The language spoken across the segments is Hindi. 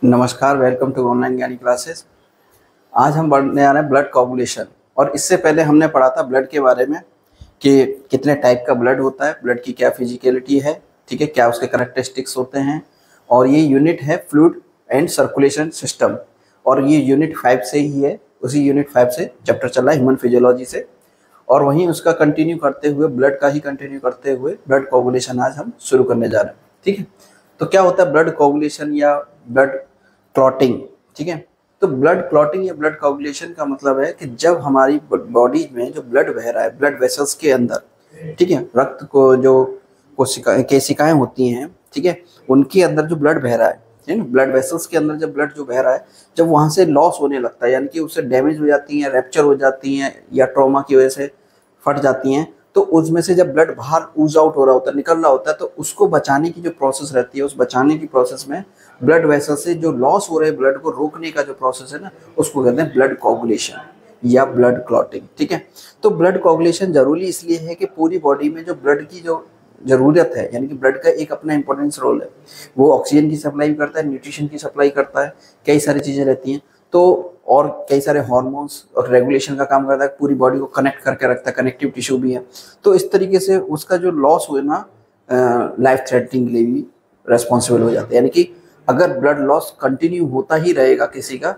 नमस्कार, वेलकम टू ऑनलाइन ज्ञानी क्लासेस। आज हम पढ़ने आ रहे हैं ब्लड कोagulation। और इससे पहले हमने पढ़ा था ब्लड के बारे में कि कितने टाइप का ब्लड होता है, ब्लड की क्या फिजिकलिटी है, ठीक है, क्या उसके करैक्टरिस्टिक्स होते हैं। और ये यूनिट है फ्लूइड एंड सर्कुलेशन सिस्टम, और ये यूनिट 5 से ही है। उसी यूनिट 5 से चैप्टर चल रहा है ह्यूमन फिजियोलॉजी से, और वहीं उसका कंटिन्यू करते हुए ब्लड का ही कंटिन्यू करते हुए ब्लड कोagulation आज हम शुरू करने जा रहे हैं। ठीक है, तो क्या होता है ब्लड कोagulation या ब्लड क्लॉटिंग। ठीक है, तो ब्लड क्लॉटिंग या ब्लड कोagulation का मतलब है कि जब हमारी बॉडी में जो ब्लड बह रहा है ब्लड वेसल्स के अंदर, ठीक है, रक्त को जो केशिकाएं होती हैं, ठीक है, उनके अंदर जो ब्लड बह रहा है ना, ब्लड वेसल्स के अंदर जब ब्लड जो बह रहा है, जब वहाँ से लॉस होने लगता है, यानी कि उससे डैमेज हो जाती हैं, रैप्चर हो जाती हैं या ट्रॉमा की वजह से फट जाती हैं, तो उसमें से जब ब्लड बाहर ऊज आउट हो रहा होता है, निकल रहा होता है, तो उसको बचाने की जो प्रोसेस रहती है, उस बचाने की प्रोसेस में ब्लड वेसल से जो लॉस हो रहे ब्लड को रोकने का जो प्रोसेस है ना, उसको कहते हैं ब्लड कोagulation या ब्लड क्लॉटिंग। ठीक है, तो ब्लड कोagulation जरूरी इसलिए है कि पूरी बॉडी में जो ब्लड की जो ज़रूरत है, यानी कि ब्लड का एक अपना इंपॉर्टेंस रोल है, वो ऑक्सीजन की सप्लाई भी करता है, न्यूट्रिशन की सप्लाई करता है, कई सारी चीज़ें रहती हैं, तो और कई सारे हार्मोन्स और रेगुलेशन का काम करता है, पूरी बॉडी को कनेक्ट करके रखता है, कनेक्टिव टिश्यू भी है। तो इस तरीके से उसका जो लॉस हुए ना, लाइफ थ्रेटनिंग के लिए भी रेस्पॉन्सिबल हो जाता है। यानी कि अगर ब्लड लॉस कंटिन्यू होता ही रहेगा किसी का,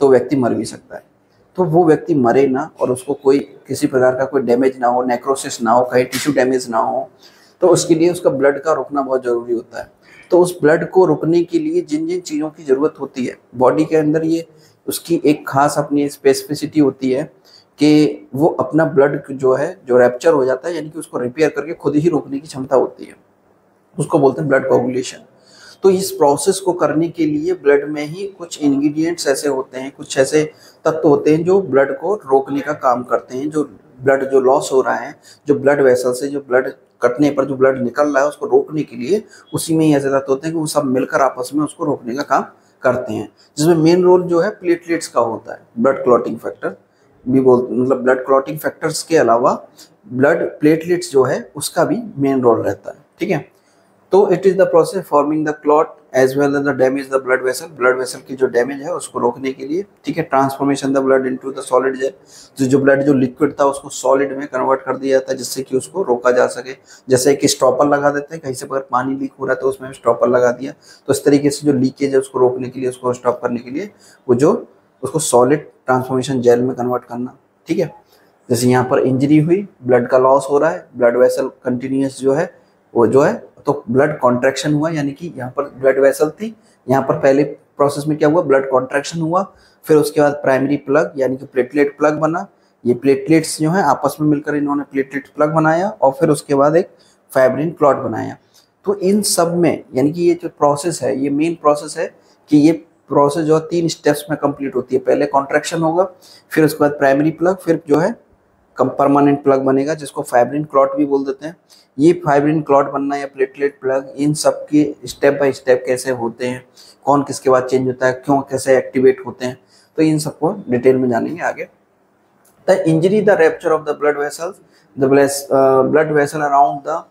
तो व्यक्ति मर भी सकता है। तो वो व्यक्ति मरे ना, और उसको कोई किसी प्रकार का कोई डैमेज ना हो, नेक्रोसिस ना हो, कहीं टिश्यू डैमेज ना हो, तो उसके लिए उसका ब्लड का रुकना बहुत ज़रूरी होता है। तो उस ब्लड को रुकने के लिए जिन जिन चीज़ों की ज़रूरत होती है बॉडी के अंदर, ये उसकी एक खास अपनी स्पेसिफिसिटी होती है कि वो अपना ब्लड जो है, जो रैप्चर हो जाता है, यानी कि उसको रिपेयर करके खुद ही रोकने की क्षमता होती है, उसको बोलते हैं ब्लड कोagulation। तो इस प्रोसेस को करने के लिए ब्लड में ही कुछ इंग्रेडिएंट्स ऐसे होते हैं, कुछ ऐसे तत्व होते हैं जो ब्लड को रोकने का काम करते हैं। जो ब्लड जो लॉस हो रहा है, जो ब्लड वेसल से जो ब्लड कटने पर जो ब्लड निकल रहा है, उसको रोकने के लिए उसी में ही ऐसे तत्व होते हैं कि वो सब मिलकर आपस में उसको रोकने का काम करते हैं, जिसमें मेन रोल जो है प्लेटलेट्स का होता है। ब्लड क्लॉटिंग फैक्टर भी मतलब ब्लड क्लॉटिंग फैक्टर्स के अलावा ब्लड प्लेटलेट्स जो है उसका भी मेन रोल रहता है। ठीक है, तो it is the process forming the clot as well as the damage the blood vessel, blood vessel की जो डैमेज है उसको रोकने के लिए। ठीक है, transformation the blood into the solid gel, जो ब्लड जो लिक्विड था उसको सॉलिड में कन्वर्ट कर दिया जाता है, जिससे कि उसको रोका जा सके। जैसे कि स्टॉपर लगा देते हैं, कहीं से अगर पानी लीक हो रहा है तो उसमें स्टॉपर लगा दिया, तो इस तरीके से जो लीकेज है उसको रोकने के लिए, उसको स्टॉप करने के लिए वो जो उसको सॉलिड ट्रांसफॉर्मेशन जेल में कन्वर्ट करना। ठीक है, जैसे यहाँ पर इंजरी हुई, ब्लड का लॉस हो रहा है, ब्लड वेसल कंटिन्यूस जो है वो जो है, तो ब्लड कॉन्ट्रैक्शन हुआ, यानी कि यहाँ पर ब्लड वेसल थी, यहाँ पर पहले प्रोसेस में क्या हुआ, ब्लड कॉन्ट्रैक्शन हुआ, फिर उसके बाद प्राइमरी प्लग यानी कि प्लेटलेट प्लग बना। ये प्लेटलेट्स जो है आपस में मिलकर इन्होंने प्लेटलेट प्लग बनाया, और फिर उसके बाद एक फाइब्रिन क्लॉट बनाया। तो इन सब में यानी कि ये जो प्रोसेस है, ये मेन प्रोसेस है कि ये प्रोसेस जो है 3 स्टेप्स में कंप्लीट होती है। पहले कॉन्ट्रैक्शन होगा, फिर उसके बाद प्राइमरी प्लग, फिर जो है परमानेंट प्लग बनेगा, जिसको फाइब्रिन क्लॉट भी बोल देते हैं। ये फाइब्रिन क्लॉट बनना या प्लेटलेट प्लग, इन सब के स्टेप बाय स्टेप कैसे होते हैं, कौन किसके बाद चेंज होता है, क्यों कैसे एक्टिवेट होते हैं, तो इन सबको डिटेल में जानेंगे आगे। The injury the rapture of the blood vessels, the blood vessel around the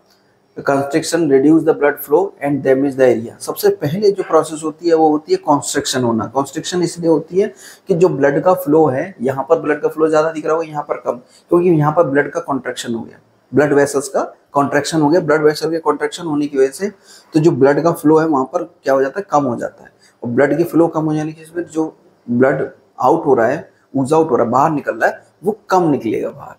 constriction reduce the blood flow and damage the area. सबसे पहले जो प्रोसेस होती है वो होती है कॉन्स्ट्रिक्शन होना। कॉन्स्ट्रिक्शन इसलिए होती है कि जो ब्लड का फ्लो है, यहाँ पर ब्लड का फ्लो ज़्यादा दिख रहा होगा, यहाँ पर कम, क्योंकि यहाँ पर ब्लड का कॉन्ट्रैक्शन हो गया, ब्लड वेसल्स का कॉन्ट्रैक्शन हो गया। ब्लड वेसल के कॉन्ट्रैक्शन होने की वजह से तो जो ब्लड का फ्लो है वहाँ पर क्या हो जाता है, कम हो जाता है। और ब्लड की फ्लो कम हो जाने की वजह से जो ब्लड आउट हो रहा है, ऊज आउट हो रहा है, बाहर निकल रहा है, वो कम निकलेगा बाहर।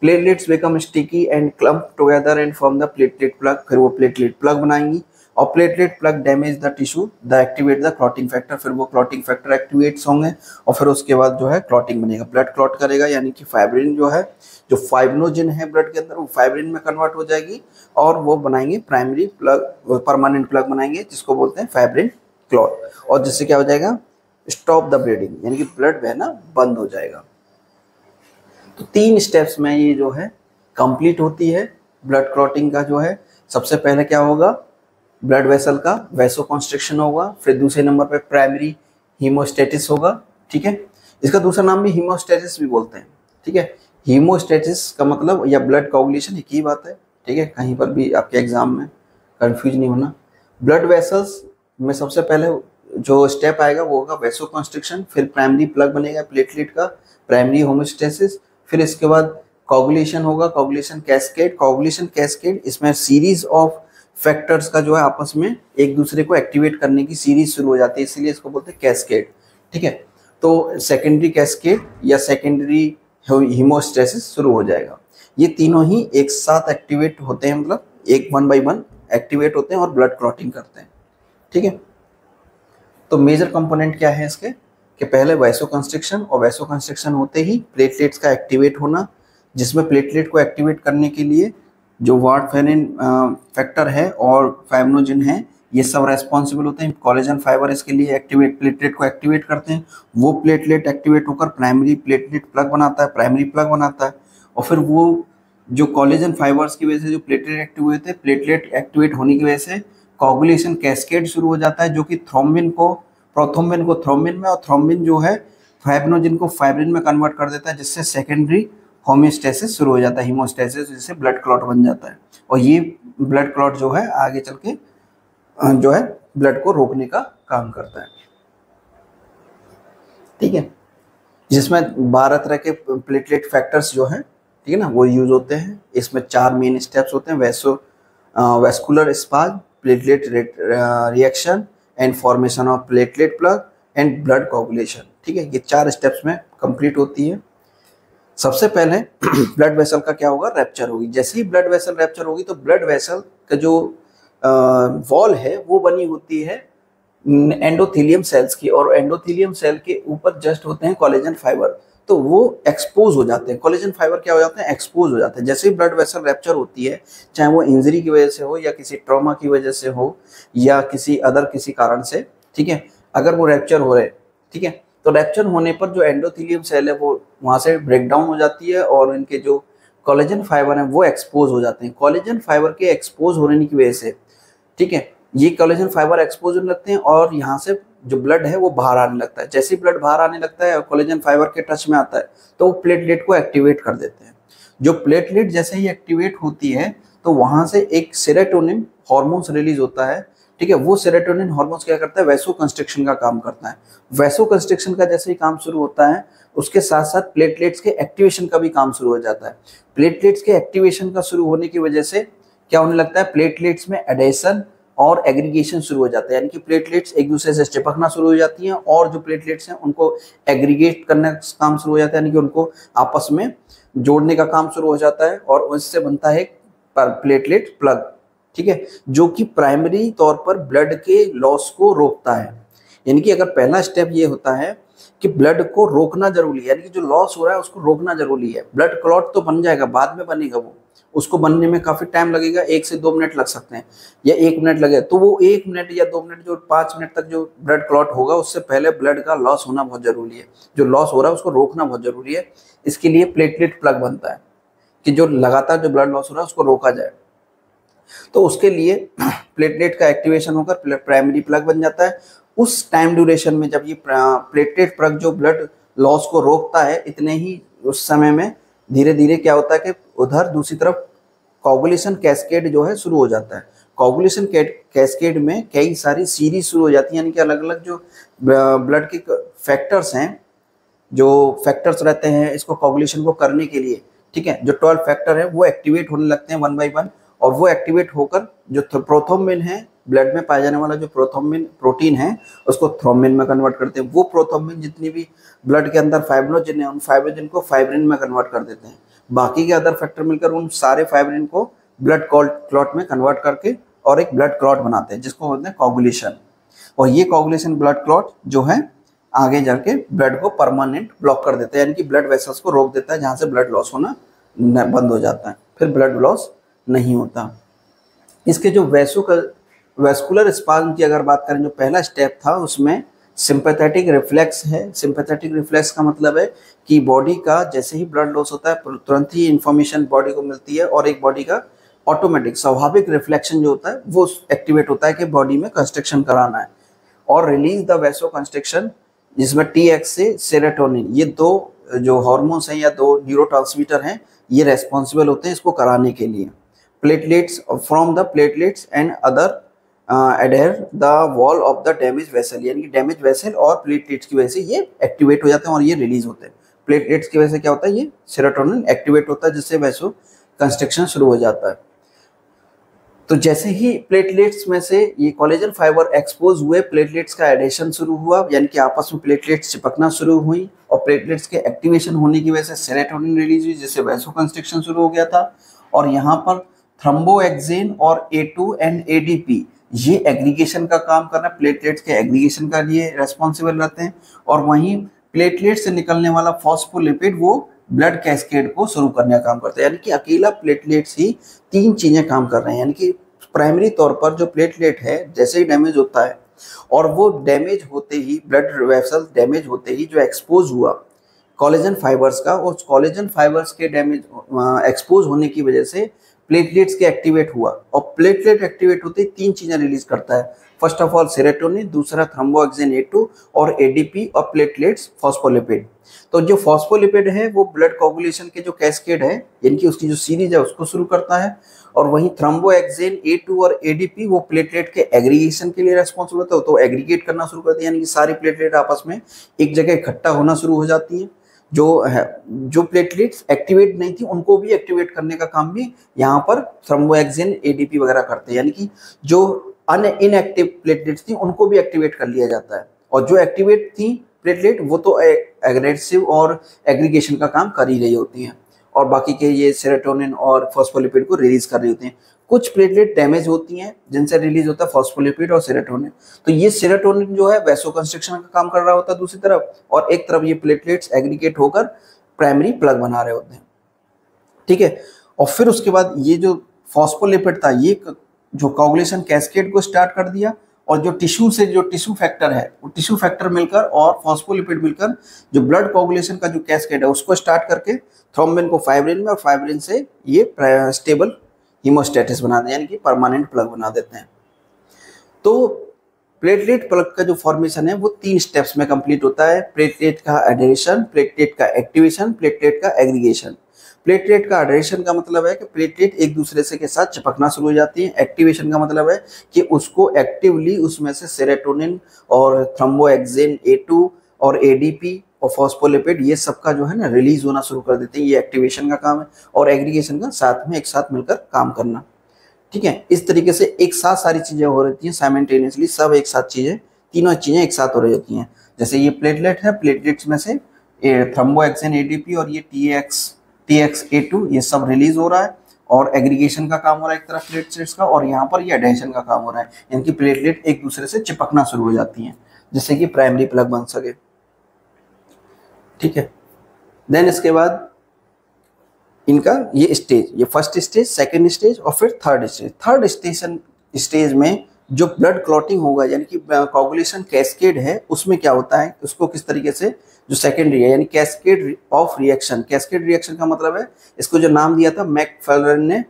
Platelets become sticky and clump together and form the platelet plug, फिर वो प्लेटलेट प्लग बनाएंगी, और platelet plug damage the tissue the activate the clotting factor, फिर वो क्लॉटिंग फैक्टर एक्टिवेट्स होंगे, और फिर उसके बाद जो है क्लॉटिंग बनेगा, ब्लड क्लॉट करेगा, यानी कि फाइब्रिन जो है, जो फाइब्रिनोजेन है ब्लड के अंदर, वो फाइब्रिन में कन्वर्ट हो जाएगी, और वो बनाएंगे प्राइमरी प्लग, परमानेंट प्लग बनाएंगे, जिसको बोलते हैं फाइब्रिन क्लॉट, और जिससे क्या हो जाएगा, स्टॉप द ब्लीडिंग, यानी कि ब्लड बहना बंद हो जाएगा। तो 3 स्टेप्स में ये जो है कंप्लीट होती है ब्लड क्लॉटिंग का। जो है सबसे पहले क्या होगा, ब्लड वेसल का वैसो कॉन्स्ट्रिक्शन होगा, फिर दूसरे नंबर पे प्राइमरी हीमोस्टेटिस होगा। ठीक है, इसका दूसरा नाम भी हीमोस्टेटिस भी बोलते हैं। ठीक है, हीमोस्टेटिस का मतलब या ब्लड कोagulation एक ही बात है। ठीक है, कहीं पर भी आपके एग्जाम में कंफ्यूज नहीं होना। ब्लड वेसल्स में सबसे पहले जो स्टेप आएगा वो होगा वैसोकंस्ट्रिक्शन, फिर प्राइमरी प्लग बनेगा प्लेटलेट का, प्राइमरी होमोस्टेसिस, फिर इसके बाद कोगुलेशन होगा, कोगुलेशन कैस्केड। कोगुलेशन कैस्केड इसमें सीरीज ऑफ फैक्टर्स का जो है आपस में एक दूसरे को एक्टिवेट करने की सीरीज शुरू हो जाती है, इसीलिए इसको बोलते हैं कैस्केड। ठीक है, तो सेकेंडरी कैस्केड या सेकेंडरी हीमोस्टेसिस शुरू हो जाएगा। ये तीनों ही एक साथ एक्टिवेट होते हैं, मतलब एक वन बाय वन एक्टिवेट होते हैं और ब्लड क्लॉटिंग करते हैं। ठीक है, तो मेजर कंपोनेंट क्या है इसके कि पहले वैसोकंस्ट्रिक्शन, और वैसोकंस्ट्रिक्शन होते ही प्लेटलेट्स का एक्टिवेट होना, जिसमें प्लेटलेट को एक्टिवेट करने के लिए जो वार्फेरिन फैक्टर है और फाइब्रिनोजेन है, ये सब रेस्पॉन्सिबल होते हैं। कोलेजन फाइबर इसके लिए एक्टिवेट प्लेटलेट को एक्टिवेट करते हैं। वो प्लेटलेट एक्टिवेट होकर प्राइमरी प्लेटलेट प्लग बनाता है, प्राइमरी प्लग बनाता है, और फिर वो जो कोलेजन फाइबर्स की वजह से जो प्लेटलेट एक्टिव हुए थे, प्लेटलेट एक्टिवेट होने की वजह से कोगुलेशन कैस्केड शुरू हो जाता है, जो कि थ्रोम्बिन को प्रोथ्रोम्बिन को थ्रोम्बिन में, और थ्रोम्बिन जो है फाइब्रिनोजेन को फाइब्रिन में कन्वर्ट कर देता है, जिससे सेकेंडरी होमियोस्टेसिस शुरू हो जाता है, हीमोस्टेसिस, जिससे ब्लड क्लॉट बन जाता है। और ये ब्लड क्लॉट जो है आगे चल के जो है ब्लड को रोकने का काम करता है। ठीक है, जिसमें 12 तरह के प्लेटलेट फैक्टर्स जो हैं, ठीक है ना, वो यूज होते हैं। इसमें 4 मेन स्टेप्स होते हैं, vascular spas, platelet reaction and formation of platelet plug and blood coagulation. ठीक है, ये 4 स्टेप्स में कंप्लीट होती है। सबसे पहले ब्लड वेसल का क्या होगा, रैप्चर होगी। जैसे ही ब्लड वेसल रैप्चर होगी तो ब्लड वेसल का जो वॉल है वो बनी होती है एंडोथेलियम सेल्स की, और एंडोथेलियम सेल के ऊपर जस्ट होते हैं कोलेजन फाइबर, तो वो एक्सपोज हो जाते हैं। कोलेजन फाइबर क्या हो जाते हैं, एक्सपोज हो जाते हैं। जैसे ही ब्लड वेसल रैप्चर होती है, चाहे वो इंजरी की वजह से हो या किसी ट्रॉमा की वजह से हो या किसी कारण से, ठीक है, अगर वो रैप्चर हो रहे, ठीक है, तो रैप्चर होने पर जो एंडोथेलियम सेल है वो वहाँ से ब्रेक डाउन हो जाती है, और इनके जो कोलेजन फाइबर हैं वो एक्सपोज हो जाते हैं। कोलेजन फाइबर के एक्सपोज होने की वजह से, ठीक है, ये कोलेजन फाइबर एक्सपोज होने लगते हैं और यहाँ से जो ब्लड है वो बाहर आने लगता है। जैसे ही ब्लड बाहर आने लगता है और कोलेजन फाइबर के टच में आता है तो वो प्लेटलेट को एक्टिवेट कर देते हैं। जो प्लेटलेट जैसे ही एक्टिवेट होती है तो वहाँ से एक सेरोटोनिन हार्मोन्स रिलीज होता है। ठीक है, वो सेरोटोनिन हार्मोन्स क्या करता है, वैसोकंस्ट्रिक्शन का काम करता है। वैसोकंस्ट्रिक्शन का जैसे ही काम शुरू होता है उसके साथ साथ प्लेटलेट्स के एक्टिवेशन का भी काम शुरू हो जाता है। प्लेटलेट्स के एक्टिवेशन का शुरू होने की वजह से क्या होने लगता है, प्लेटलेट्स में एडेशन और एग्रीगेशन शुरू हो जाता है, यानी कि प्लेटलेट्स एक दूसरे से चिपकना शुरू हो जाती हैं और जो प्लेटलेट्स हैं उनको एग्रीगेट करने का काम शुरू हो जाता है, यानी कि उनको आपस में जोड़ने का काम शुरू हो जाता है, और उससे बनता है प्लेटलेट प्लग। ठीक है, जो कि प्राइमरी तौर पर ब्लड के लॉस को रोकता है। यानी कि अगर पहला स्टेप ये होता है कि ब्लड को रोकना जरूरी है, यानी कि जो लॉस हो रहा है उसको रोकना जरूरी है। ब्लड क्लॉट तो बन जाएगा, बाद में बनेगा, वो उसको बनने में काफी टाइम लगेगा, 1 से 2 मिनट लग सकते हैं या 1 मिनट लगे, तो वो 1 मिनट या 2 मिनट जो 5 मिनट तक जो ब्लड क्लॉट होगा उससे पहले ब्लड का लॉस होना बहुत जरूरी है। जो लॉस हो रहा है उसको रोकना बहुत जरूरी है। इसके लिए प्लेटलेट प्लग बनता है कि जो लगातार जो ब्लड लॉस हो रहा है उसको रोका जाए। तो उसके लिए प्लेटलेट का एक्टिवेशन होकर प्राइमरी प्लग बन जाता है। उस टाइम ड्यूरेशन में जब ये प्लेटलेट प्लग जो ब्लड लॉस को रोकता है, इतने ही उस समय में धीरे धीरे क्या होता है कि उधर दूसरी तरफ कोगुलेशन कैस्केड जो है शुरू हो जाता है। कोगुलेशन कैस्केड में कई सारी सीरीज शुरू हो जाती है, यानी कि अलग अलग जो ब्लड के फैक्टर्स हैं, जो फैक्टर्स रहते हैं इसको कोगुलेशन को करने के लिए, ठीक है, जो 12 फैक्टर है वो एक्टिवेट होने लगते हैं 1 बाय 1, और वो एक्टिवेट होकर जो प्रोथ्रोम्बिन है, ब्लड में पाया जाने वाला जो प्रोथ्रोम्बिन प्रोटीन है उसको थ्रोम्बिन में कन्वर्ट करते हैं। वो प्रोथ्रोम्बिन जितनी भी ब्लड के अंदर फाइब्रिनोजेन है उन फाइब्रिनोजेन को फाइब्रिन में कन्वर्ट कर देते हैं। बाकी के अदर फैक्टर मिलकर उन सारे फाइब्रिन को ब्लड क्लॉट में कन्वर्ट करके और एक ब्लड क्लॉट बनाते हैं, जिसको बोलते हैं कोगुलेशन। और ये कोगुलेशन ब्लड क्लॉट जो है आगे जाके ब्लड को परमानेंट ब्लॉक कर देता है, यानी कि ब्लड वेसल्स को रोक देता है, जहाँ से ब्लड लॉस होना बंद हो जाता है, फिर ब्लड लॉस नहीं होता। इसके जो वैस्कुलर स्पाज्म की अगर बात करें, जो पहला स्टेप था उसमें सिंपैथेटिक रिफ्लेक्स है। सिंपैथेटिक रिफ्लेक्स का मतलब है कि बॉडी का जैसे ही ब्लड लॉस होता है तुरंत ही इंफॉर्मेशन बॉडी को मिलती है, और एक बॉडी का ऑटोमेटिक स्वाभाविक रिफ्लेक्शन जो होता है वो एक्टिवेट होता है कि बॉडी में कंस्ट्रक्शन कराना है, और रिलीज द वैसो कंस्ट्रक्शन, जिसमें TX से सेरोटोनिन, ये 2 जो हार्मोन्स हैं या 2 न्यूरोट्रांसमीटर हैं, ये रेस्पॉन्सिबल होते हैं इसको कराने के लिए। Platelets from the platelets and other adhere the wall of the damage vessel, यानी कि डैमेज वेसल और प्लेटलेट्स की वजह से ये एक्टिवेट हो जाते हैं और ये रिलीज होते हैं। प्लेटलेट्स की वजह से क्या होता है, ये सेरोटोनिन एक्टिवेट होता है जिससे वैसो कंस्ट्रक्शन शुरू हो जाता है। तो जैसे ही प्लेटलेट्स में से ये कोलेजन फाइबर एक्सपोज हुए, प्लेटलेट्स का एडिशन शुरू हुआ, यानी कि आपस में प्लेटलेट्स चिपकना शुरू हुई और प्लेटलेट्स के एक्टिवेशन होने की वजह से सेरोटोनिन रिलीज हुई जिससे वैसो कंस्ट्रक्शन शुरू हो गया था। और यहाँ पर थ्रोम्बोएक्सिन और A2 एंड ADP ये एग्रीगेशन का काम करना, प्लेटलेट्स के एग्रीगेशन का लिए रेस्पॉन्सिबल रहते हैं। और वहीं प्लेटलेट से निकलने वाला फॉस्फोलिपिड वो ब्लड कैस्केड को शुरू करने का काम करता है, यानी कि अकेला प्लेटलेट्स ही 3 चीजें काम कर रहे हैं। यानी कि प्राइमरी तौर पर जो प्लेटलेट है जैसे ही डैमेज होता है और वो डैमेज होते ही, ब्लड वेसल डैमेज होते ही जो एक्सपोज हुआ कोलेजन फाइबर्स का, उस कोलेजन फाइबर्स के डैमेज एक्सपोज होने की वजह से प्लेटलेट्स के एक्टिवेट हुआ। और प्लेटलेट एक्टिवेट होते ही 3 चीजें रिलीज करता है, फर्स्ट ऑफ ऑल सेरोटोनिन, दूसरा थ्रोम्बोएक्सिन A2 और ADP और प्लेटलेट्स फॉस्फोलिपिड। तो जो फॉस्फोलिपिड है वो ब्लड कोगुलेशन के जो कैस्केड है, यानी कि उसकी जो सीरीज है उसको शुरू करता है। और वहीं थ्रोम्बोएक्सिन A2 और ADP वो प्लेटलेट के एग्रीगेशन के लिए रेस्पॉन्सिबल होता है, तो एग्रीगेट करना शुरू करते हैं, यानी कि सारी प्लेटलेट आपस में एक जगह इकट्ठा होना शुरू हो जाती हैं। जो प्लेटलेट्स एक्टिवेट नहीं थी उनको भी एक्टिवेट करने का काम भी यहाँ पर थ्रोम्बोएक्सिन ADP वगैरह करते हैं, यानी कि जो इनएक्टिव प्लेटलेट्स थी उनको भी एक्टिवेट कर लिया जाता है। और जो एक्टिवेट थी प्लेटलेट वो तो एग्रेसिव और एग्रीगेशन का काम कर ही रही होती हैं और बाकी के ये सेरोटोनिन और फॉस्फोलिपिड को रिलीज कर रही होती हैं। कुछ प्लेटलेट डैमेज होती हैं जिनसे रिलीज होता है फॉस्फोलिपिड और सेरोटोनिन। तो ये सेरोटोनिन जो है वैसो कंस्ट्रक्शन का काम कर रहा होता है दूसरी तरफ, और एक तरफ ये प्लेटलेट्स एग्रीगेट होकर प्राइमरी प्लग बना रहे होते हैं। ठीक है, और फिर उसके बाद ये जो फॉस्फोलिपिड था ये जो कोगुलेशन कैस्केड को स्टार्ट कर दिया, और जो टिश्यू फैक्टर है वो टिश्यू फैक्टर मिलकर और फॉस्फोलिपिड मिलकर जो ब्लड कोगुलेशन का जो कैस्केड है उसको स्टार्ट करके थ्रोम्बिन को फाइब्रिन में, और फाइब्रिन से ये स्टेबल हीमोस्टेटिस बना दें, यानी कि परमानेंट प्लग बना देते हैं। तो प्लेटलेट प्लग का जो फॉर्मेशन है वो 3 स्टेप्स में कंप्लीट होता है, प्लेटलेट का एडहेरेशन, प्लेटलेट का एक्टिवेशन, प्लेटलेट का एग्रीगेशन। प्लेटलेट का एडहेरेशन का मतलब है कि प्लेटलेट एक दूसरे से के साथ चिपकना शुरू हो जाती है। एक्टिवेशन का मतलब है कि उसको एक्टिवली उसमें से सेरोटोनिन और थ्रोम्बोएक्सिन A2 और ADP और फॉस्फोलिपिड ये सब का जो है ना रिलीज होना शुरू कर देते हैं। ये एक्टिवेशन का काम है, और एग्रीगेशन का साथ में एक साथ मिलकर काम करना। ठीक है, इस तरीके से एक साथ सारी चीजें हो रही हैं साइमल्टेनियसली, सब एक साथ चीजें, तीनों चीजें एक साथ हो रही होती हैं। जैसे ये प्लेटलेट है, प्लेटलेट्स में से थ्रोम्बोएक्सिन ADP और ये TXA2 ये सब रिलीज हो रहा है और एग्रीगेशन का काम हो रहा है एक तरफ प्लेटलेट्स का, और यहाँ पर ये एडहेशन का काम हो रहा है, यानी कि प्लेटलेट एक दूसरे से चिपकना शुरू हो जाती हैं जिससे कि प्राइमरी प्लग बन सके। ठीक है, देन इसके बाद इनका ये स्टेज, ये फर्स्ट स्टेज, सेकंड स्टेज और फिर थर्ड स्टेज। थर्ड स्टेज में जो ब्लड क्लॉटिंग होगा, यानी कि कोगुलेशन कैस्केड है, उसमें क्या होता है, उसको किस तरीके से जो सेकेंडरी है, यानी cascade of reaction. Cascade reaction का मतलब है, इसको जो नाम दिया था मैकफेरलन ने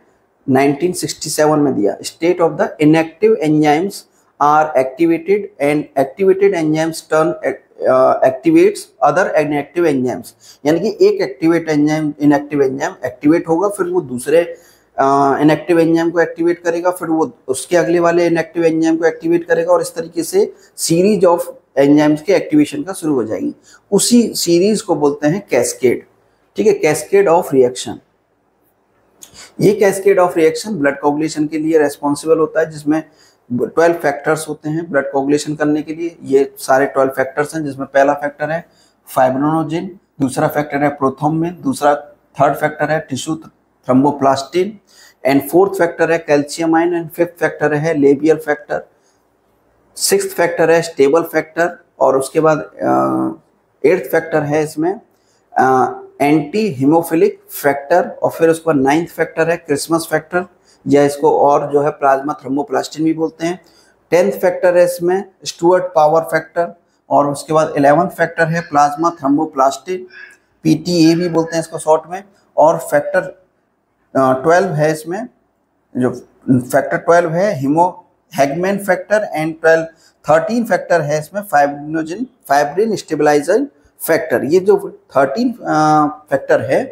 1967 में दिया, state of the inactive enzymes are activated and activated enzymes turn activates other inactive enzymes. यानी कि एक activate enzyme inactive enzyme activate होगा, फिर वो दूसरे इनएक्टिव एंजाइम को एक्टिवेट करेगा, फिर वो उसके अगले वाले इनएक्टिव एंजाइम को एक्टिवेट करेगा, और इस तरीके से सीरीज ऑफ एंजाइम्स के एक्टिवेशन का शुरू हो जाएगी। उसी सीरीज को बोलते हैं कैस्केड। ठीक है, कैस्केड ऑफ रिएक्शन। ये cascade of reaction blood coagulation के लिए रेस्पॉन्सिबल होता है, जिसमें 12 फैक्टर्स होते हैं ब्लड कोगुलेशन करने के लिए। ये सारे 12 फैक्टर्स हैं, जिसमें पहला फैक्टर है फाइब्रिनोजेन, दूसरा फैक्टर है प्रोथ्रोम्बिन, दूसरा थर्ड फैक्टर है tissue thromboplastin, and fourth factor है calcium ion, and fifth factor है लेबियल फैक्टर, सिक्स्थ फैक्टर है स्टेबल फैक्टर, और उसके बाद 8th फैक्टर है इसमें एंटी हीमोफिलिक फैक्टर, और फिर उसके बाद 9th फैक्टर है क्रिसमस फैक्टर, या इसको और जो है प्लाज्मा थ्रोम्बोप्लास्टिन भी बोलते हैं। 10th फैक्टर है इसमें स्टुअर्ट पावर फैक्टर, और उसके बाद 11th फैक्टर है प्लाज्मा थ्रोम्बोप्लास्टिन, PTA भी बोलते हैं इसको शॉर्ट में। और फैक्टर 12 है इसमें, जो फैक्टर 12 है हेगमैन फैक्टर, एंड 13 फैक्टर है इसमें फाइब्रिन स्टेबलाइजर फैक्टर, ये जो 13 फैक्टर है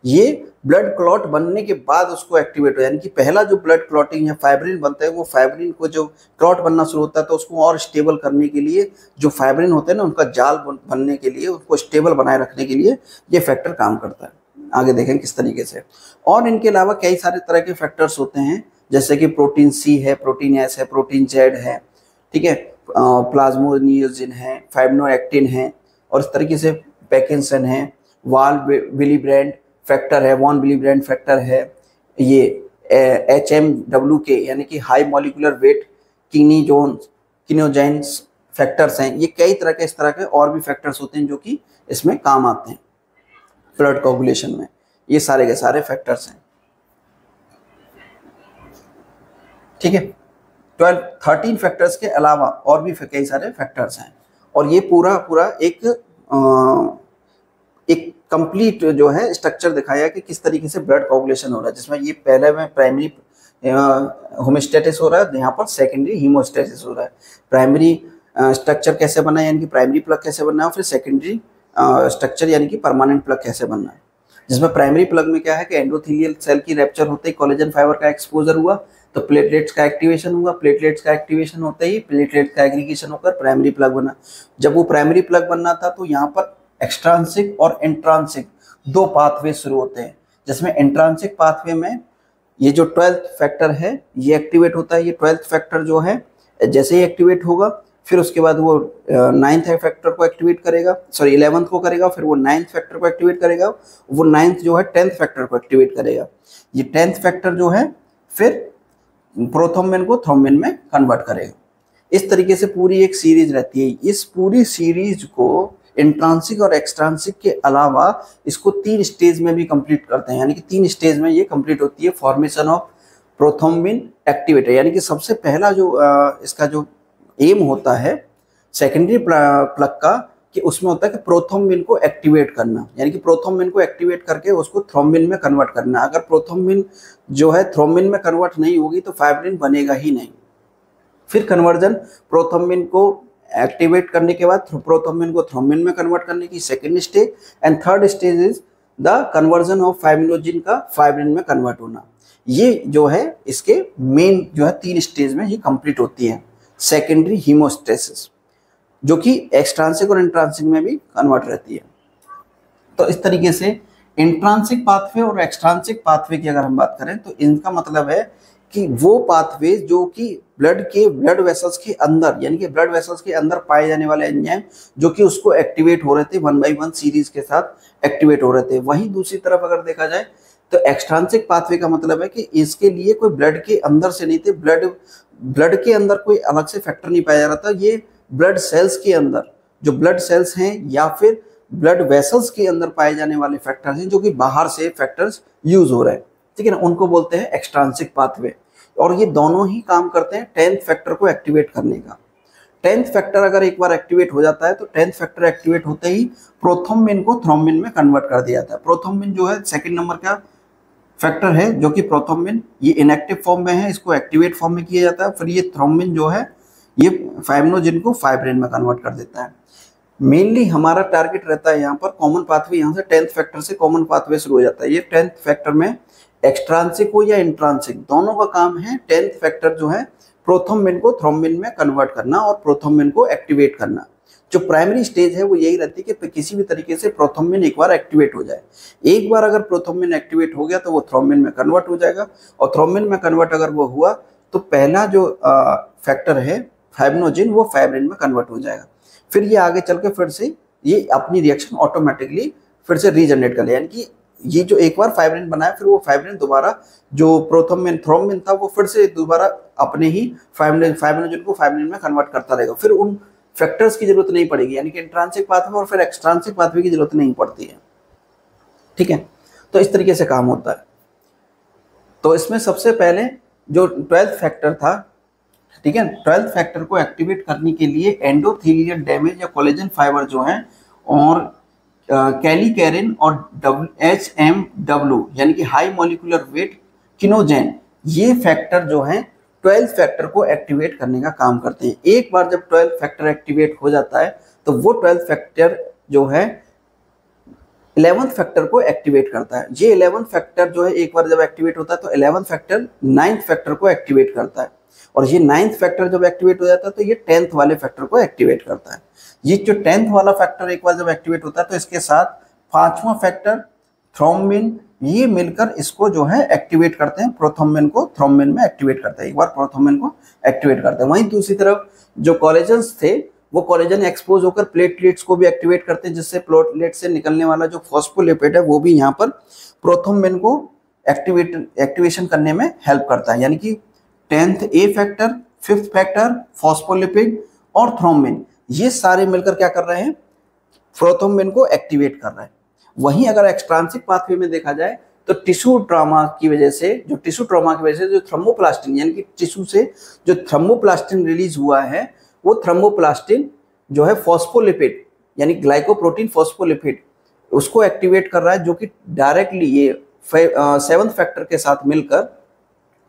ये ब्लड क्लॉट बनने के बाद उसको एक्टिवेट हो, यानी कि पहला जो ब्लड क्लॉटिंग या फाइब्रिन बनता है वो फाइब्रिन को जो क्लॉट बनना शुरू होता है तो उसको और स्टेबल करने के लिए जो फाइब्रिन होते हैं ना उनका जाल बनने के लिए, उसको स्टेबल बनाए रखने के लिए ये फैक्टर काम करता है। आगे देखें किस तरीके से। और इनके अलावा कई सारे तरह के फैक्टर्स होते हैं, जैसे कि प्रोटीन सी है, प्रोटीन एस है, प्रोटीन जेड है, ठीक है, प्लाज्मोनियोजिन है, फाइब्रोनेक्टिन है, और इस तरीके से पैकिंसन है, वाल विलीब्रेंड फैक्टर है, वॉन विलीब्रेंड फैक्टर है, ये HMWK यानी कि हाई मॉलिक्यूलर वेट किनोजेंस फैक्टर्स हैं। ये कई तरह के इस तरह के और भी फैक्टर्स होते हैं जो कि इसमें काम आते हैं ब्लड कोगुलेशन में। ये सारे के सारे फैक्टर्स हैं, ठीक है। 13 फैक्टर्स के अलावा और भी कई सारे फैक्टर्स हैं, और ये पूरा एक कंप्लीट जो है स्ट्रक्चर दिखाया कि किस तरीके से ब्लड कोगुलेशन हो रहा है, जिसमें ये पहले में प्राइमरी होमोस्टेसिस हो रहा है, यहाँ पर सेकेंडरी हीमोस्टेसिस हो रहा है। प्राइमरी स्ट्रक्चर कैसे बना है, यानी कि प्राइमरी प्लग कैसे बनना है, और फिर सेकेंडरी स्ट्रक्चर यानी कि परमानेंट प्लग कैसे बनना है। जिसमें प्राइमरी प्लग में क्या है कि एंडोथेलियल सेल की रैप्चर होते ही कोलेजन फाइबर का एक्सपोजर हुआ तो प्लेटलेट्स का एक्टिवेशन हुआ, प्लेटलेट्स का एक्टिवेशन होते ही प्लेटलेट का एग्रीगेशन होकर प्राइमरी प्लग बना। जब वो प्राइमरी प्लग बनना था तो यहाँ पर एक्सट्रांसिक और इंट्रांसिक दो पाथवे शुरू होते हैं, जिसमें इंट्रांसिक पाथवे में ये जो 12th फैक्टर है ये एक्टिवेट होता है। ये 12th फैक्टर जो है जैसे ही एक्टिवेट होगा फिर उसके बाद वो 9th फैक्टर को एक्टिवेट करेगा, सॉरी 11th को करेगा, फिर वो 9th फैक्टर को एक्टिवेट करेगा, वो 9th जो है 10th फैक्टर को एक्टिवेट करेगा। ये 10th फैक्टर जो है फिर प्रोथ्रोम्बिन को थ्रोम्बिन में कन्वर्ट करेगा। इस तरीके से पूरी एक सीरीज रहती है। इस पूरी सीरीज को इंट्रांसिक और एक्सट्रांसिक के अलावा इसको 3 स्टेज में भी कंप्लीट करते हैं, यानी कि 3 स्टेज में ये कंप्लीट होती है। फॉर्मेशन ऑफ प्रोथ्रोम्बिन एक्टिवेटर, यानी कि सबसे पहला जो इसका जो एम होता है सेकेंडरी प्लग का कि उसमें होता है कि प्रोथ्रोम्बिन को एक्टिवेट करना, यानी कि प्रोथ्रोम्बिन को एक्टिवेट करके उसको थ्रोम्बिन में कन्वर्ट करना। अगर प्रोथ्रोम्बिन जो है थ्रोम्बिन में कन्वर्ट नहीं होगी तो फाइब्रिन बनेगा ही नहीं। फिर कन्वर्जन प्रोथ्रोम्बिन को एक्टिवेट करने के बाद प्रोथ्रोम्बिन को थ्रोम्बिन में कन्वर्ट करने की second stage, and third stage is the conversion of fibrinogen का फाइब्रिन में कन्वर्ट होना। ये जो है इसके मेन जो है 3 स्टेज में ही कंप्लीट होती है। सेकेंडरी हीमोस्टेसिस जो कि एक्सट्रांसिक और इंट्रांसिक में भी कन्वर्ट रहती है। तो इस तरीके से इंट्रांसिक पाथवे और एक्सट्रांसिक पाथवे की अगर हम बात करें तो इनका मतलब है कि वो पाथवे जो कि ब्लड वेसल्स के अंदर, यानी कि ब्लड वेसल्स के अंदर पाए जाने वाले एंजाइम जो कि उसको एक्टिवेट हो रहे थे 1 by 1 सीरीज के साथ एक्टिवेट हो रहे थे। वहीं दूसरी तरफ अगर देखा जाए तो एक्सट्रांसिक पाथवे का मतलब है कि इसके लिए कोई ब्लड के अंदर से नहीं थे, ब्लड के अंदर कोई अलग से फैक्टर नहीं पाया जा रहा था। ये ब्लड सेल्स के अंदर जो ब्लड सेल्स हैं या फिर ब्लड वेसल्स के अंदर पाए जाने वाले फैक्टर्स हैं जो कि बाहर से फैक्टर्स यूज हो रहे हैं, ठीक है ना, उनको बोलते हैं एक्सट्रांसिक पाथवे। और ये दोनों ही काम करते हैं 10th फैक्टर को एक्टिवेट करने का। 10th फैक्टर अगर एक बार एक्टिवेट हो जाता है तो 10th फैक्टर एक्टिवेट होते ही प्रोथ्रोम्बिन को थ्रोम्बिन में कन्वर्ट कर दिया जाता है। प्रोथ्रोम्बिन जो है सेकंड नंबर का फैक्टर है जो कि प्रोथ्रोम्बिन ये इनएक्टिव फॉर्म में है, इसको एक्टिवेट फॉर्म में किया जाता है। फिर ये थ्रोम्बिन जो है ये फाइब्रिनोजिन को फाइब्रिन में कन्वर्ट कर देता है। मेनली हमारा टारगेट रहता है यहाँ पर कॉमन पाथवे, यहाँ से 10th फैक्टर से कॉमन पाथवे शुरू हो जाता है। ये 10th फैक्टर में एक्सट्रांसिक हो या इंट्रांसिक दोनों का काम है 10th फैक्टर जो है प्रोथ्रोम्बिन को थ्रोम्बिन में कन्वर्ट करना और प्रोथ्रोम्बिन को एक्टिवेट करना। जो प्राइमरी स्टेज है वो यही रहती है कि किसी भी तरीके से प्रोथ्रोम्बिन एक बार एक्टिवेट हो जाए। एक बार अगर प्रोथ्रोम्बिन एक्टिवेट हो गया तो वो थ्रोम्बिन में कन्वर्ट हो जाएगा, और थ्रोम्बिन में कन्वर्ट अगर वो हुआ तो पहला जो फैक्टर है फाइब्रिनोजिन वो फाइब्रिन में कन्वर्ट हो जाएगा। फिर ये आगे चल के फिर से ये अपनी रिएक्शन ऑटोमेटिकली फिर से रीजनरेट कर ले, यानी कि ये जो एक बार फाइब्रिन बनाया फिर वो फाइब्रिन दोबारा जो थ्रोम्बिन था वो फिर से दोबारा अपने ही फाइब्रिनोजिन को फाइब्रिन में कन्वर्ट करता रहेगा। फिर उन फैक्टर्स की जरूरत नहीं पड़ेगी, यानी कि इंट्रांसिक पाथवे और फिर एक्सट्रांसिक पाथवे की जरूरत नहीं पड़ती है, ठीक है। तो इस तरीके से काम होता है। तो इसमें सबसे पहले जो 12th फैक्टर था, ठीक है, 12th फैक्टर को एक्टिवेट करने के लिए एंडोथेलियल डैमेज या कोलेजन फाइबर जो है और कैलिकैरिन और HMW यानी कि हाई मॉलिक्यूलर वेट किनोजेन, ये फैक्टर जो है 12th फैक्टर को एक्टिवेट करने का काम करते हैं। एक बार जब 12th फैक्टर एक्टिवेट हो जाता है तो वो 12th फैक्टर जो है 11th फैक्टर को एक्टिवेट करता है। ये 11th फैक्टर जो है एक बार जब एक्टिवेट होता है तो 11th फैक्टर 9th फैक्टर को एक्टिवेट करता है, और ये 9th फैक्टर जब एक्टिवेट हो जाता है तो ये 10th वाले फैक्टर को एक्टिवेट करता है। ये जो 10th वाला फैक्टर एक बार जब एक्टिवेट होता है तो इसके साथ 5वां फैक्टर थ्रोम्बिन, ये मिलकर इसको जो है एक्टिवेट करते हैं, प्रोथ्रोम्बिन को थ्रोम्बिन में एक्टिवेट करते हैं, एक बार प्रोथ्रोम्बिन को एक्टिवेट करते हैं। वहीं दूसरी तरफ जो कोलेजन्स थे वो कोलेजन एक्सपोज होकर प्लेटलेट्स को भी एक्टिवेट करते हैं, जिससे प्लेटलेट से निकलने वाला जो फॉस्फोलिपिड है वो भी यहाँ पर प्रोथ्रोम्बिन को एक्टिवेशन करने में हेल्प करता है। यानी कि 10th ए फैक्टर, 5th फैक्टर, फॉस्फोलिपिड और थ्रोम्बिन, ये सारे मिलकर क्या कर रहे हैं, प्रोथ्रोम्बिन को एक्टिवेट कर रहे हैं। वहीं अगर एक्सट्रांसिक पाथवे में देखा जाए तो टिश्यू ट्रॉमा की वजह से जो थ्रोम्बोप्लास्टिन यानी कि टिश्यू से जो थ्रोम्बोप्लास्टिन रिलीज हुआ है, वो थ्रोम्बोप्लास्टिन जो है फॉस्फोलिपिड यानी ग्लाइकोप्रोटीन फॉस्फोलिपिड उसको एक्टिवेट कर रहा है, जो कि डायरेक्टली ये 7th फैक्टर के साथ मिलकर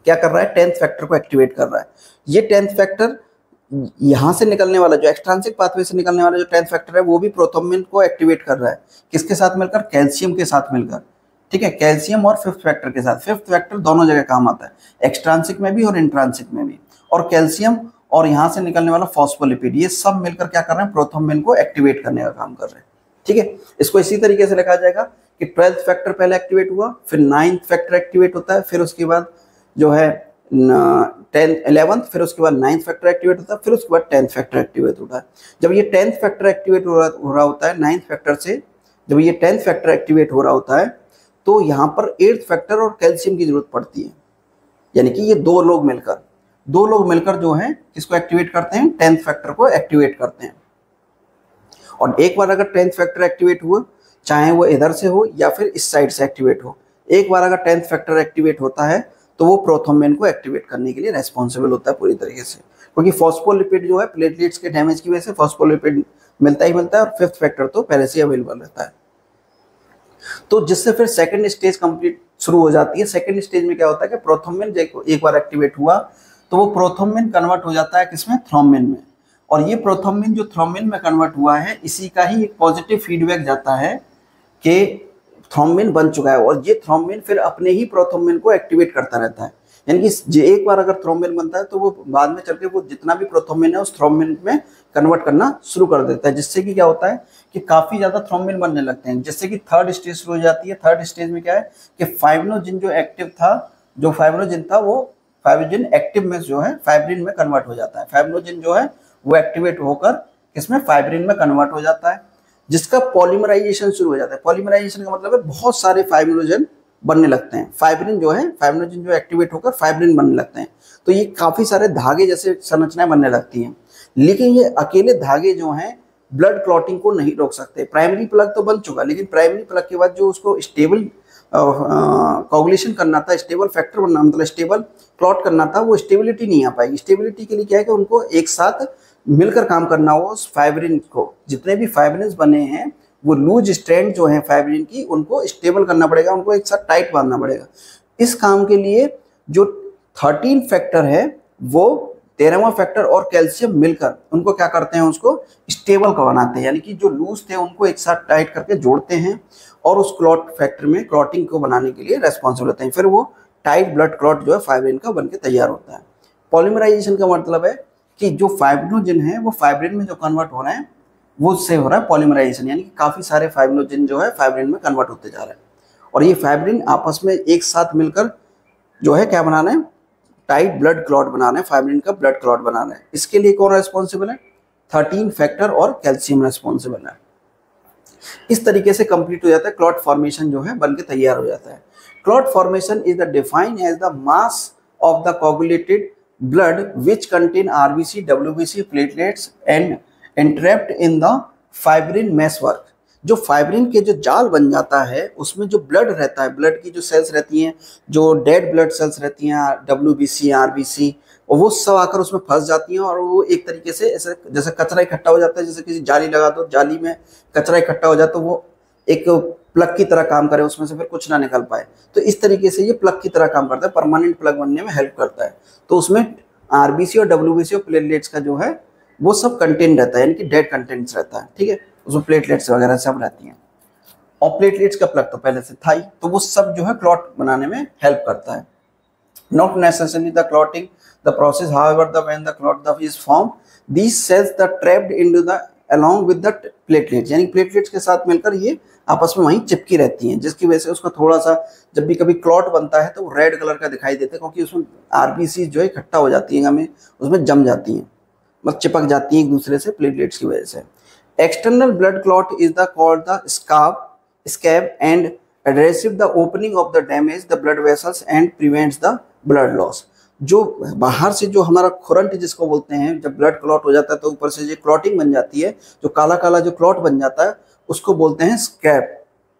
क्या कर रहा है, 10th फैक्टर को एक्टिवेट कर रहा है। ये 10th फैक्टर यहाँ से निकलने वाला जो एक्सट्रांसिक पाथवे से निकलने वाला जो 10th फैक्टर है वो भी प्रोथ्रोम्बिन को एक्टिवेट कर रहा है। किसके साथ मिलकर, कैल्शियम के साथ मिलकर, ठीक है, कैल्शियम और 5th फैक्टर के साथ। 5th फैक्टर दोनों जगह काम आता है, एक्सट्रांसिक में भी और इंट्रांसिक में भी, और कैल्शियम और यहाँ से निकलने वाला फॉस्फोलिपिड, ये सब मिलकर क्या कर रहे हैं, प्रोथ्रोम्बिन को एक्टिवेट करने का काम कर रहे हैं। ठीक है, इसको इसी तरीके से लिखा जाएगा कि 12th फैक्टर पहले एक्टिवेट हुआ, फिर 9th फैक्टर एक्टिवेट होता है, फिर उसके बाद जो है 11th, फिर उसके बाद 9th फैक्टर एक्टिवेट होता है, फिर उसके बाद 10th फैक्टर एक्टिवेट होता है। जब ये 10th फैक्टर एक्टिवेट हो रहा होता है 9th फैक्टर से, जब ये 10th फैक्टर एक्टिवेट हो रहा होता है तो यहाँ पर 8th फैक्टर और कैल्शियम की जरूरत पड़ती है। यानी कि ये दो लोग मिलकर जो है किसको एक्टिवेट करते हैं, 10th फैक्टर को एक्टिवेट करते हैं। और एक बार अगर 10th फैक्टर एक्टिवेट हुआ, चाहे वो इधर से हो या फिर इस साइड से एक्टिवेट हो, एक बार अगर 10th फैक्टर एक्टिवेट होता है तो वो प्रोथ्रोम्बिन को एक्टिवेट करने के लिए रेस्पॉन्सिबल होता है पूरी तरीके से, क्योंकि फॉस्फोलिपिड जो है प्लेटलेट्स के डैमेज की वजह से फॉस्फोलिपिड मिलता ही मिलता है, और 5th फैक्टर तो पहले से अवेलेबल रहता है। तो जिससे फिर सेकंड स्टेज कंप्लीट शुरू हो जाती है। सेकंड स्टेज में क्या होता है कि प्रोथ्रोम्बिन एक बार एक्टिवेट हुआ तो वो प्रोथ्रोम्बिन कन्वर्ट हो जाता है किसमें, थ्रोम्बिन में। और ये प्रोथ्रोम्बिन जो थ्रोम्बिन में कन्वर्ट हुआ है, इसी का ही एक पॉजिटिव फीडबैक जाता है कि थ्रोम्बिन बन चुका है, और ये थ्रोम्बिन फिर अपने ही प्रोथ्रोम्बिन को एक्टिवेट करता रहता है। यानी कि एक बार अगर थ्रोम्बिन बनता है तो वो बाद में चलकर वो जितना भी प्रोथ्रोम्बिन है उस थ्रोम्बिन में कन्वर्ट करना शुरू कर देता है, जिससे कि क्या होता है कि काफी ज्यादा थ्रोम्बिन बनने लगते हैं, जिससे कि थर्ड स्टेज शुरू हो जाती है। थर्ड स्टेज में क्या है कि फाइब्रिनोजिन जो एक्टिव था, जो फाइब्रिनोजिन था वो फाइब्रिनोजिन एक्टिव में जो है फाइब्रिन में कन्वर्ट हो जाता है। फाइब्रिनोजिन जो है वो एक्टिवेट होकर इसमें फाइब्रिन में कन्वर्ट हो जाता है, जिसका पॉलीमराइजेशन शुरू हो जाता है। पॉलीमराइजेशन का मतलब है बहुत सारे फाइब्रिनोजन बनने लगते हैं। फाइब्रिनोजिन जो एक्टिवेट होकर फाइब्रिन बनने लगते हैं, तो ये काफी सारे धागे जैसे संरचनाएं बनने लगती हैं। लेकिन ये अकेले धागे जो हैं ब्लड क्लॉटिंग को नहीं रोक सकते। प्राइमरी प्लग तो बन चुका, लेकिन प्राइमरी प्लग के बाद जो उसको स्टेबल कोगुलेशन करना था, स्टेबल फैक्टर बनना, मतलब स्टेबल क्लॉट करना था, वो स्टेबिलिटी नहीं आ पाएगी। स्टेबिलिटी के लिए क्या है कि उनको एक साथ मिलकर काम करना हो। उस फाइब्रिन को, जितने भी फाइब्रिन्स बने हैं वो लूज स्ट्रैंड जो है फाइब्रिन की, उनको स्टेबल करना पड़ेगा, उनको एक साथ टाइट बांधना पड़ेगा। इस काम के लिए जो 13 फैक्टर है वो 13वां फैक्टर और कैल्शियम मिलकर उनको क्या करते हैं, उसको स्टेबल का बनाते हैं। यानी कि जो लूज थे उनको एक साथ टाइट करके जोड़ते हैं और उस क्लॉट फैक्टर में क्लॉटिंग को बनाने के लिए रेस्पॉन्सिबल होते हैं। फिर वो टाइट ब्लड क्लॉट जो है फाइब्रिन का बनके तैयार होता है। पॉलीमराइजेशन का मतलब है कि जो फाइब्रिनोजिन है वो फाइब्रिन में जो कन्वर्ट हो रहे हैं वो उससे हो रहा है पॉलीमराइजेशन, यानी कि काफी सारे फाइब्रिनोजिन जो है फाइब्रिन में कन्वर्ट होते जा रहे हैं। और ये फाइब्रिन आपस में एक साथ मिलकर जो है क्या बनाना है, टाइट ब्लड क्लॉट बनाना है, फाइब्रिन का ब्लड क्लॉट बनाना है। इसके लिए कौन रेस्पॉन्सिबल है, 13 फैक्टर और कैल्शियम रेस्पॉन्सिबल है। इस तरीके से कंप्लीट हो जाता है, क्लॉट फॉर्मेशन जो है बनके तैयार हो जाता है। Clot formation is the defined as the mass of the coagulated blood which contain RBC, WBC, platelets and entrapped in the fibrin meshwork। जो फाइब्रिन के जो जाल बन जाता है उसमें जो ब्लड रहता है, ब्लड की जो सेल्स रहती हैं, जो डेड ब्लड सेल्स रहती हैं, WBC, RBC, और वो सब आकर उसमें फंस जाती हैं और वो एक तरीके से ऐसे जैसे कचरा इकट्ठा हो जाता है, जैसे किसी जाली लगा दो, जाली में कचरा इकट्ठा हो जाता है तो वो एक प्लग की तरह काम करे, उसमें से फिर कुछ ना निकल पाए। तो इस तरीके से ये प्लग की तरह काम करता है, परमानेंट प्लग बनने में हेल्प करता है। तो उसमें आरबीसी और डब्ल्यूबीसी और प्लेटलेट्स का जो है वो सब कंटेंट रहता है, यानी कि डेड कंटेंट्स रहता है। ठीक है, उसमें प्लेटलेट्स वगैरह सब रहती हैं। और प्लेटलेट्स का प्लग तो पहले से था ही, तो वो सब जो है क्लॉट बनाने में हेल्प करता है। Not necessarily the clotting the process, however the when the clot is form these cells the trapped into the along with the platelets, यानी प्लेटलेट्स के साथ मिलकर ये आपस में वहीं चिपकी रहती हैं, जिसकी वजह से उसका थोड़ा सा जब भी कभी क्लॉट बनता है तो वो रेड कलर का दिखाई देता है, क्योंकि उसमें आरबीसी जो है इकट्ठा हो जाती हैं, हमें उसमें जम जाती हैं, मतलब चिपक जाती हैं एक दूसरे से प्लेटलेट्स की वजह से। External blood clot is the called the scab and adhesive the opening of the damage the blood vessels and prevents the blood loss। जो बाहर से जो हमारा खुरंट जिसको बोलते हैं, जब ब्लड क्लॉट हो जाता है तो ऊपर से जो क्लॉटिंग बन जाती है, जो काला काला जो क्लॉट बन जाता है उसको बोलते हैं स्कैब,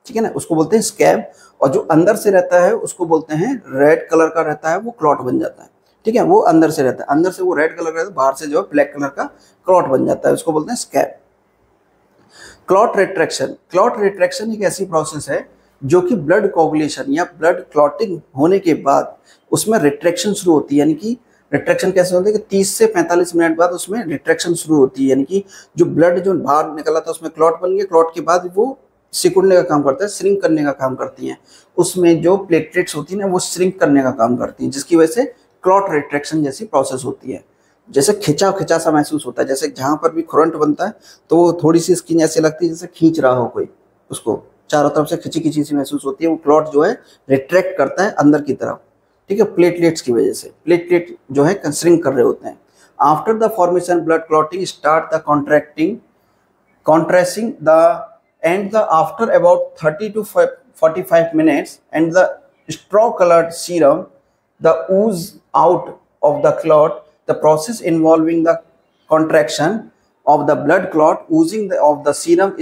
ठीक है ना, उसको बोलते हैं स्कैब। और जो अंदर से रहता है उसको बोलते हैं रेड कलर का रहता है, वो क्लॉट बन जाता है, ठीक है, वो अंदर से रहता है, अंदर से वो रेड कलर का रहता है, बाहर से जो है ब्लैक कलर का क्लॉट बन जाता है, उसको बोलते हैं scab. Clot retraction, clot retraction एक ऐसी प्रोसेस है जो कि ब्लड कोगुलेशन या ब्लड क्लॉटिंग होने के बाद उसमें रिट्रैक्शन शुरू होती है। यानी कि रिट्रैक्शन कैसे होती है कि 30 से 45 मिनट बाद उसमें रिट्रैक्शन शुरू होती है, यानी कि जो ब्लड जो बाहर निकला था उसमें क्लॉट बन गया, क्लॉट के बाद वो सिकुड़ने का काम करता है, श्रिंक करने का काम करती हैं, उसमें जो प्लेटलेट्स होती हैं ना वो श्रिंक करने का काम करती हैं, जिसकी वजह से क्लॉट रिट्रैक्शन जैसी प्रोसेस होती है। जैसे खिंचा खिंचा सा महसूस होता है, जैसे जहाँ पर भी खुरंट बनता है तो वो थोड़ी सी स्किन ऐसे लगती है जैसे खींच रहा हो कोई, उसको चारों तरफ से खिंची खिंची सी महसूस होती है, वो क्लॉट जो है रिट्रैक्ट करता है अंदर की तरफ, ठीक है, प्लेटलेट्स की वजह से, प्लेटलेट जो है श्रिंक कर रहे होते हैं। After the formation blood clotting start the contracting the and the after about 30 to 45 minutes and the straw colored serum the ooze out of the clot, the process involving the contraction of the blood clot oozing of the serum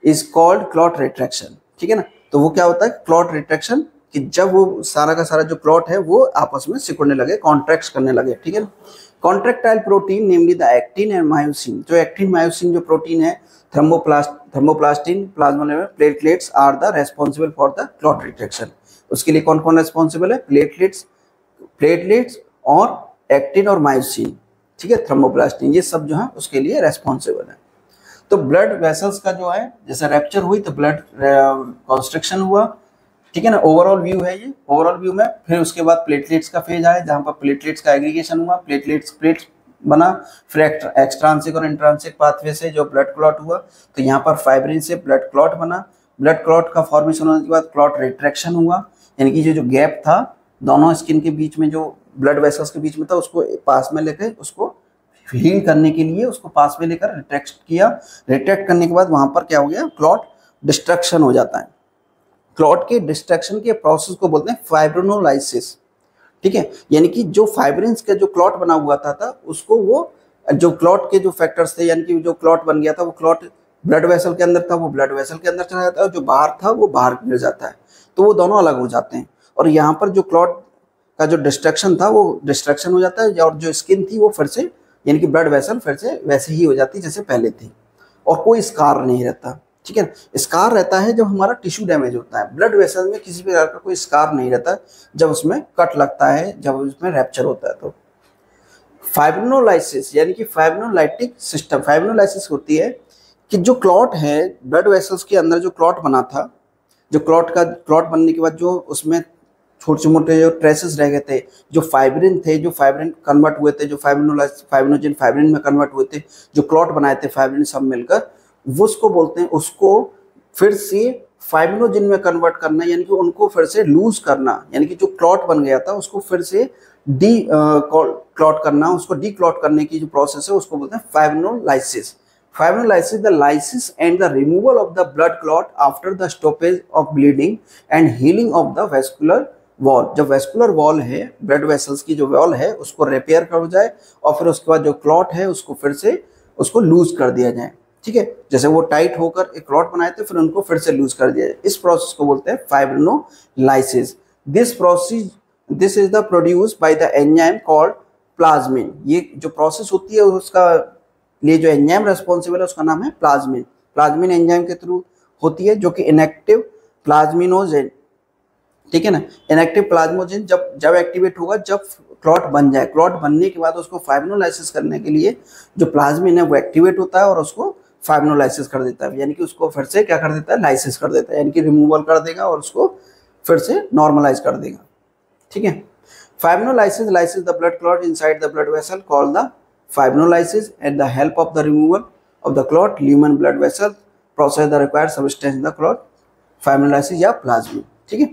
is called clot retraction, ठीक है ना। तो वो क्या होता है क्लॉट रिट्रैक्शन, कि जब वो सारा का सारा जो क्लॉट है वो आपस में सिकुड़ने लगे, कॉन्ट्रैक्ट करने लगे, ठीक है ना। Contractile protein namely the actin and myosin, जो एक्टिन मायोसिन जो प्रोटीन है, thermoplastin, plasma level platelets are the responsible for the clot retraction. उसके लिए कौन कौन रेस्पॉन्सिबल है, प्लेटलेट्स और एक्टिन और मायोसिन, ठीक है, थर्मोप्लास्टिन, ये सब जो है उसके लिए रेस्पॉन्सिबल है। तो ब्लड वेसल्स का जो है जैसे रैप्चर हुई तो ब्लड कॉन्स्ट्रिक्शन हुआ, ठीक है ना, ओवरऑल व्यू है ये। ओवरऑल व्यू में फिर उसके बाद प्लेटलेट्स का फेज आया, जहाँ पर प्लेटलेट्स का एग्रीगेशन हुआ, प्लेट्स बना, फिर एक्सट्रांसिक और इंट्रांसिक पाथवे से जो ब्लड क्लॉट हुआ, तो यहाँ पर फाइब्रिन से ब्लड क्लॉट बना, ब्लड क्लॉट का फॉर्मेशन होने के बाद क्लॉट रिट्रैक्शन हुआ, यानी कि जो गैप था दोनों स्किन के बीच में, जो ब्लड वेसल्स के बीच में था, उसको पास में लेकर उसको हील करने के लिए उसको पास में लेकर रिट्रैक्ट किया। रिट्रैक्ट करने के बाद वहाँ पर क्या हो गया, क्लॉट डिस्ट्रक्शन हो जाता है। क्लॉट के डिस्ट्रक्शन के प्रोसेस को बोलते हैं फाइब्रिनोलाइसिस, ठीक है, यानी कि जो फाइब्रिन्स का जो क्लॉट बना हुआ था उसको वो जो क्लॉट के जो फैक्टर्स थे, यानी कि जो क्लॉट बन गया था वो क्लॉट ब्लड वेसल के अंदर था, वो ब्लड वेसल के अंदर चला जाता है, और जो बाहर था वो बाहर गिर जाता है, तो वो दोनों अलग हो जाते हैं। और यहाँ पर जो क्लॉट का जो डिस्ट्रक्शन था वो डिस्ट्रक्शन हो जाता है, और जो स्किन थी वो फिर से, यानी कि ब्लड वेसल फिर से वैसे ही हो जाती जैसे पहले थी, और कोई स्कार नहीं रहता, ठीक है। स्कार रहता है जब हमारा टिश्यू डैमेज होता है, ब्लड वेसल में किसी प्रकार का कोई स्कार नहीं रहता जब उसमें कट लगता है, जब उसमें रैप्चर होता है। तो फाइब्रिनोलाइसिस यानी कि फाइब्रिनोलाइटिक सिस्टम, फाइब्रिनोलाइसिस होती है कि जो क्लॉट है ब्लड वेसल्स के अंदर, जो क्लॉट बना था, जो क्लॉट बनने के बाद जो उसमें छोटे मोटे जो ट्रेसेस रह गए थे, जो फाइब्रिन थे, जो फाइब्रिन कन्वर्ट हुए थे, जो फाइब्रिनोजन फाइब्रिन में कन्वर्ट हुए थे, जो क्लॉट बनाए थे फाइब्रिन सब मिलकर, वो उसको बोलते हैं, उसको फिर से फाइब्रिनोजन में कन्वर्ट करना, यानी कि उनको फिर से लूज करना, यानी कि जो क्लॉट बन गया था उसको फिर से क्लॉट करना, उसको डी क्लॉट करने की जो प्रोसेस है उसको बोलते हैं फाइब्रिनोलाइसिस। Fibrinolysis, the lysis and the removal of the blood clot after the stoppage of bleeding and healing of the vascular wall। जब वेस्कुलर वॉल है, ब्लड वेसल्स की जो वॉल है उसको रिपेयर कर जाए, और फिर उसके बाद जो क्लॉट है उसको फिर से उसको लूज कर दिया जाए, ठीक है, जैसे वो टाइट होकर एक क्लॉट बनाए थे फिर उनको फिर से लूज कर दिया जाए, इस प्रोसेस को बोलते हैं fibrinolysis. This is the produce by the enzyme called plasmin. ये जो प्रोसेस होती है उसका लिए जो एंजाइम रेस्पॉन्सिबल है उसका नाम है प्लाज्मिन। प्लाज्मिन एंजाइम के थ्रू होती है, जो कि इनएक्टिव प्लाज्मिनोजेन, ठीक है ना, इनएक्टिव प्लाज्मोजेन जब एक्टिवेट होगा जब क्लॉट बन जाए, क्लॉट बनने के बाद उसको फाइब्रिनोलाइसिस करने के लिए जो प्लाज्मिन है वो एक्टिवेट होता है और उसको फाइब्रिनोलाइसिस कर देता है, यानी कि उसको फिर से क्या कर देता है, लाइसिस कर देता है, यानी कि रिमूवल कर देगा और उसको फिर से नॉर्मलाइज कर देगा। ठीक है, fibrinolysis lyses the blood clot inside the blood vessel called the fibrinolysis and the help of the removal of the clot lumen blood vessel process the required substance in the clot fibrinolysis या प्लाज्मिन। ठीक है,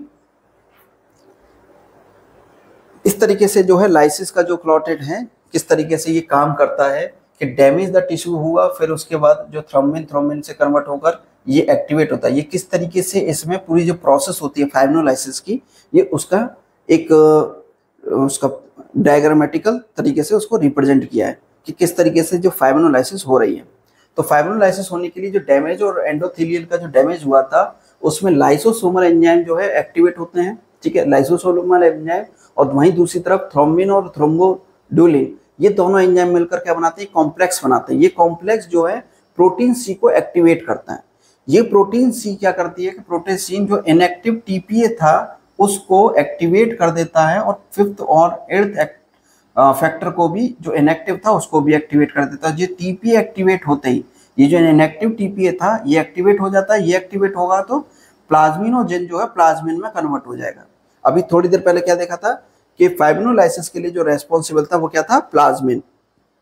इस तरीके से जो है लाइसिस का जो क्लॉटेड है किस तरीके से ये काम करता है कि डैमेज द टिश्यू हुआ, फिर उसके बाद जो थ्रोम्बिन से कन्वर्ट होकर ये एक्टिवेट होता है। ये किस तरीके से इसमें पूरी जो प्रोसेस होती है फाइब्रिनोलाइसिस की, ये उसका एक उसका डायग्रामेटिकल तरीके से उसको रिप्रेजेंट किया है कि किस तरीके से जो फाइब्रिनोलाइसिस हो रही है। तो फाइब्रिनोलाइसिस होने के लिए जो डैमेज और एंडोथेलियल का जो डैमेज हुआ था उसमें लाइसोसोमल एंजाइम जो है एक्टिवेट होते हैं। ठीक है, लाइसोसोमल एंजाइम, और वहीं दूसरी तरफ थ्रोम्बिन और थ्रोम्बोडुलिन, ये दोनों एंजाइम मिलकर क्या बनाते हैं, कॉम्प्लेक्स बनाते हैं। ये कॉम्प्लेक्स जो है प्रोटीन सी को एक्टिवेट करता है। ये प्रोटीन सी क्या करती है कि प्रोटीन सी जो इनएक्टिव टीपीए था उसको एक्टिवेट कर देता है, और फिफ्थ और एट्थ फैक्टर को भी जो इनएक्टिव था उसको भी एक्टिवेट कर देता है। ये टीपीए एक्टिवेट होते ही ये जो इनएक्टिव टीपीए था ये एक्टिवेट हो जाता है। ये एक्टिवेट होगा तो प्लाज्मिनोजेन जो है प्लाज्मिन में कन्वर्ट हो जाएगा। अभी थोड़ी देर पहले क्या देखा था कि फाइब्रिनोलाइसिस के लिए जो रेस्पॉन्सिबल था वो क्या था, प्लाज्मिन।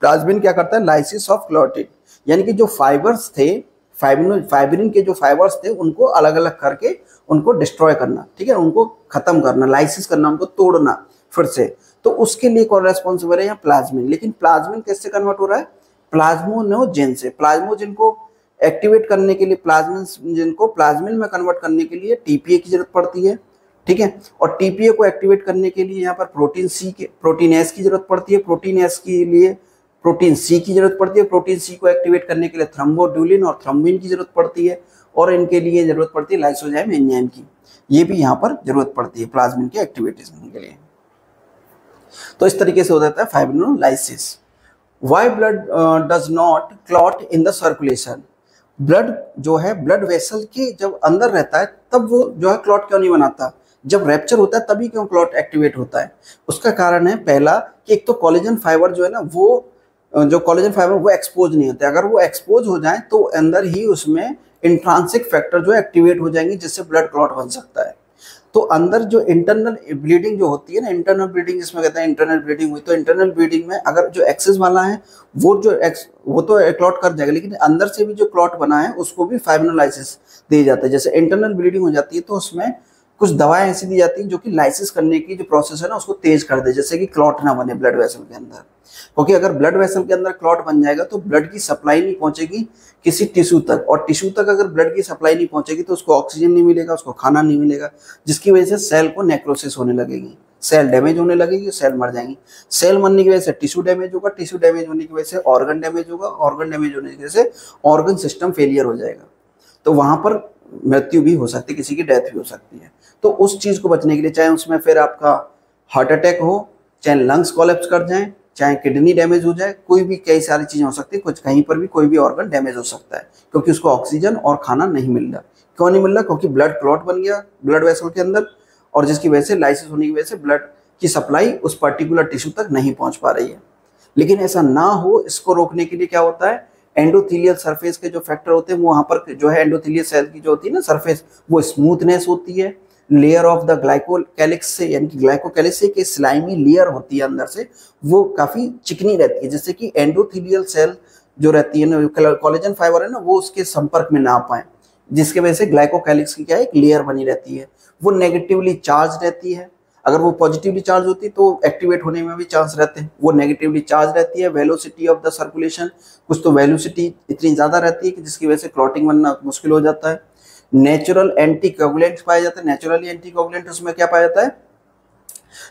प्लाज्मिन क्या करता है, लाइसिस ऑफ क्लॉटेड, यानी कि जो फाइबर्स थे फाइब्रिन के जो फाइबर्स थे उनको अलग अलग करके उनको डिस्ट्रॉय करना। ठीक है, उनको खत्म करना, लाइसिस करना, उनको तोड़ना फिर से। तो उसके लिए कौन रेस्पॉन्सिबल है, यहाँ प्लाज्मिन। लेकिन प्लाज्मिन किससे कन्वर्ट हो रहा है, प्लाज्मोनोजेन से। प्लाज्मोजेन को एक्टिवेट करने के लिए प्लाज्मिन को प्लाज्मिन में कन्वर्ट करने के लिए टीपीए की जरूरत पड़ती है। ठीक है, और टीपीए को एक्टिवेट करने के लिए यहाँ पर प्रोटीन एस की जरूरत पड़ती है। प्रोटीन एस के लिए प्रोटीन सी की जरूरत पड़ती है। प्रोटीन सी को एक्टिवेट करने के लिए थ्रोम्बोडुलिन और थ्रोम्बिन की जरूरत पड़ती है, और इनके लिए जरूरत पड़ती है लाइसोजाइम एंजाइम की। ये भी यहाँ पर जरूरत पड़ती है प्लाज्मिन के एक्टिवेशन के लिए। तो इस तरीके से हो जाता है fibrinolysis. Why blood does not clot in the circulation. Blood जो है ब्लड वेसल के जब अंदर रहता है तब वो जो है क्लॉट क्यों नहीं बनाता, जब रैप्चर होता है तभी क्यों क्लॉट एक्टिवेट होता है। उसका कारण है पहला कि एक तो कोलेजन फाइबर जो है ना, वो जो कोलेजन फाइबर वो एक्सपोज नहीं होते। अगर वो एक्सपोज हो जाए तो अंदर ही उसमें इंट्रांसिक फैक्टर जो एक्टिवेट हो जाएंगे जिससे ब्लड क्लॉट बन सकता है। तो अंदर जो इंटरनल ब्लीडिंग जो होती है ना, इंटरनल ब्लीडिंग जिसमें कहते हैं इंटरनल ब्लीडिंग हुई, तो इंटरनल ब्लीडिंग में अगर जो एक्सेस वाला है वो तो क्लॉट कर जाएगा, लेकिन अंदर से भी जो क्लॉट बना है उसको भी फाइब्रिनोलाइसिस दिया जाता है। जैसे इंटरनल ब्लीडिंग हो जाती है तो उसमें कुछ दवाएं ऐसी दी जाती हैं जो कि लाइसिस करने की जो प्रोसेस है ना उसको तेज कर दे, जैसे कि क्लॉट ना बने ब्लड वेसल के अंदर। क्योंकि अगर ब्लड वेसल के अंदर क्लॉट बन जाएगा तो ब्लड की सप्लाई नहीं पहुंचेगी किसी टिश्यू तक, और टिश्यू तक अगर ब्लड की सप्लाई नहीं पहुंचेगी तो उसको ऑक्सीजन नहीं मिलेगा, उसको खाना नहीं मिलेगा, जिसकी वजह से सेल को नेक्रोसिस होने लगेगी, सेल डैमेज होने लगेगी, सेल मर जाएंगी। सेल मरने की वजह से टिश्यू डैमेज होगा, टिश्यू डैमेज होने की वजह से ऑर्गन डैमेज होगा, ऑर्गन डैमेज होने की वजह से ऑर्गन सिस्टम फेलियर हो जाएगा। तो वहां पर मृत्यु भी हो सकती है, किसी की डेथ भी हो सकती है। तो उस चीज को बचने के लिए, चाहे उसमें फिर आपका हार्ट अटैक हो, चाहे लंग्स कोलैप्स कर जाए, चाहे किडनी डैमेज हो जाए, कोई भी कई सारी चीजें हो सकती है, कुछ कहीं पर भी कोई भी ऑर्गन डैमेज हो सकता है क्योंकि उसको ऑक्सीजन और खाना नहीं मिल रहा। क्यों नहीं मिल रहा, क्योंकि ब्लड क्लॉट बन गया ब्लड वेसल के अंदर, और जिसकी वजह से लाइसिस होने की वजह से ब्लड की सप्लाई उस पर्टिकुलर टिश्यू तक नहीं पहुंच पा रही है। लेकिन ऐसा ना हो, इसको रोकने के लिए क्या होता है, एंडोथेलियल सरफेस के जो फैक्टर होते हैं वो वहां पर जो है एंडोथेलियल सेल की जो होती है ना सरफेस, वो स्मूथनेस होती है, लेयर ऑफ द ग्लाइकोकैलिक्स से, यानी कि ग्लाइकोकैलिक्स से स्लाइमी लेयर होती है अंदर से, वो काफी चिकनी रहती है, जिससे कि एंडोथेलियल सेल जो रहती है ना, कोलेजन फाइबर है ना, वो उसके संपर्क में ना आ पाए, जिसके वजह से ग्लाइकोकैलिक्स की क्या है, एक लेयर बनी रहती है। वो नेगेटिवली चार्ज रहती है। अगर वो पॉजिटिवली चार्ज होती तो एक्टिवेट होने में भी चांस रहते हैं, वो नेगेटिवली चार्ज रहती है। वेलोसिटी ऑफ द सर्कुलेशन, कुछ तो वेलोसिटी इतनी ज़्यादा रहती है कि जिसकी वजह से क्लॉटिंग बनना मुश्किल हो जाता है। नेचुरल एंटीकोगुलेंट पाया जाता है। नेचुरली एंटीकोगुलेंट उसमें क्या पाया जाता है,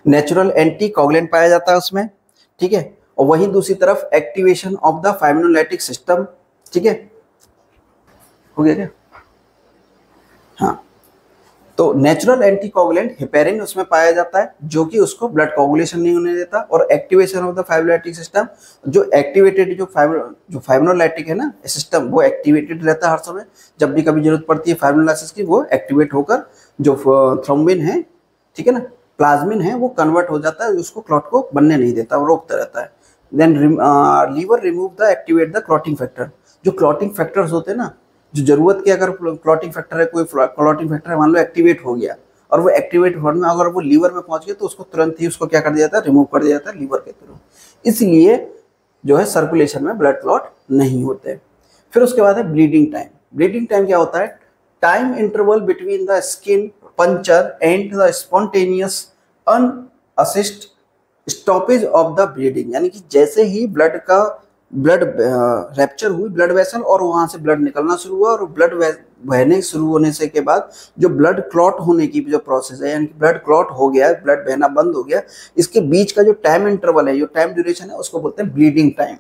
नेचुरल एंटीकोगुलेंट पाया जाता है उसमें, ठीक है। और वहीं दूसरी तरफ एक्टिवेशन ऑफ द फाइब्रिनोलाइटिक सिस्टम, ठीक है, हो गया क्या, हाँ। तो नेचुरल एंटीकोगुलेंट हेपेरिन उसमें पाया जाता है जो कि उसको ब्लड कोगुलेशन नहीं होने देता। और एक्टिवेशन ऑफ द फाइब्रिनोलाइटिक सिस्टम, जो एक्टिवेटेड जो फाइब्रिनोलाइटिक है ना सिस्टम, वो एक्टिवेटेड रहता है हर समय। जब भी कभी जरूरत पड़ती है फाइब्रिनोलाइसिस की, वो एक्टिवेट होकर जो थ्रोम्बिन है, ठीक है ना, प्लाज्मिन है, वो कन्वर्ट हो जाता है, उसको क्लॉट को बनने नहीं देता, वो रोकता रहता है। Then liver remove the activate the clotting factor, जो क्लॉटिंग फैक्टर्स होते हैं ना, जो जरूरत के अगर क्लॉटिंग फैक्टर है, कोई क्लॉटिंग फैक्टर है मान लो एक्टिवेट हो गया और वो एक्टिवेट फॉर्म में अगर वो लीवर में पहुंच गया तो उसको तुरंत ही उसको क्या कर दिया जाता है, रिमूव कर दिया जाता है लीवर के थ्रू। इसलिए जो है सर्कुलेशन में ब्लड क्लॉट नहीं होते। फिर उसके बाद है ब्लीडिंग टाइम। ब्लीडिंग टाइम क्या होता है, time interval between the skin puncture and the spontaneous unassisted stoppage of the bleeding, यानी कि जैसे ही ब्लड रैप्चर हुई ब्लड वेसल और वहां से ब्लड निकलना शुरू हुआ और ब्लड बहने शुरू होने से के बाद जो ब्लड क्लॉट होने की जो प्रोसेस है, यानी कि ब्लड क्लॉट हो गया, ब्लड बहना बंद हो गया, इसके बीच का जो टाइम इंटरवल है, जो टाइम ड्यूरेशन है, उसको बोलते हैं ब्लीडिंग टाइम।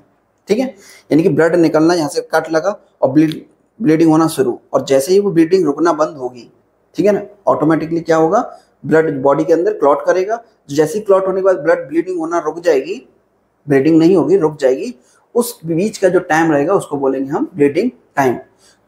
ठीक है, यानी कि ब्लड निकलना, यहाँ से कट लगा और ब्लीडिंग होना शुरू, और जैसे ही वो ब्लीडिंग रुकना बंद होगी, ठीक है ना, ऑटोमेटिकली क्या होगा, ब्लड बॉडी के अंदर क्लॉट करेगा। जैसे ही क्लॉट होने के बाद ब्लड ब्लीडिंग होना रुक जाएगी, ब्लीडिंग नहीं होगी, रुक जाएगी, उस बीच का जो टाइम रहेगा उसको बोलेंगे हम ब्लीडिंग टाइम।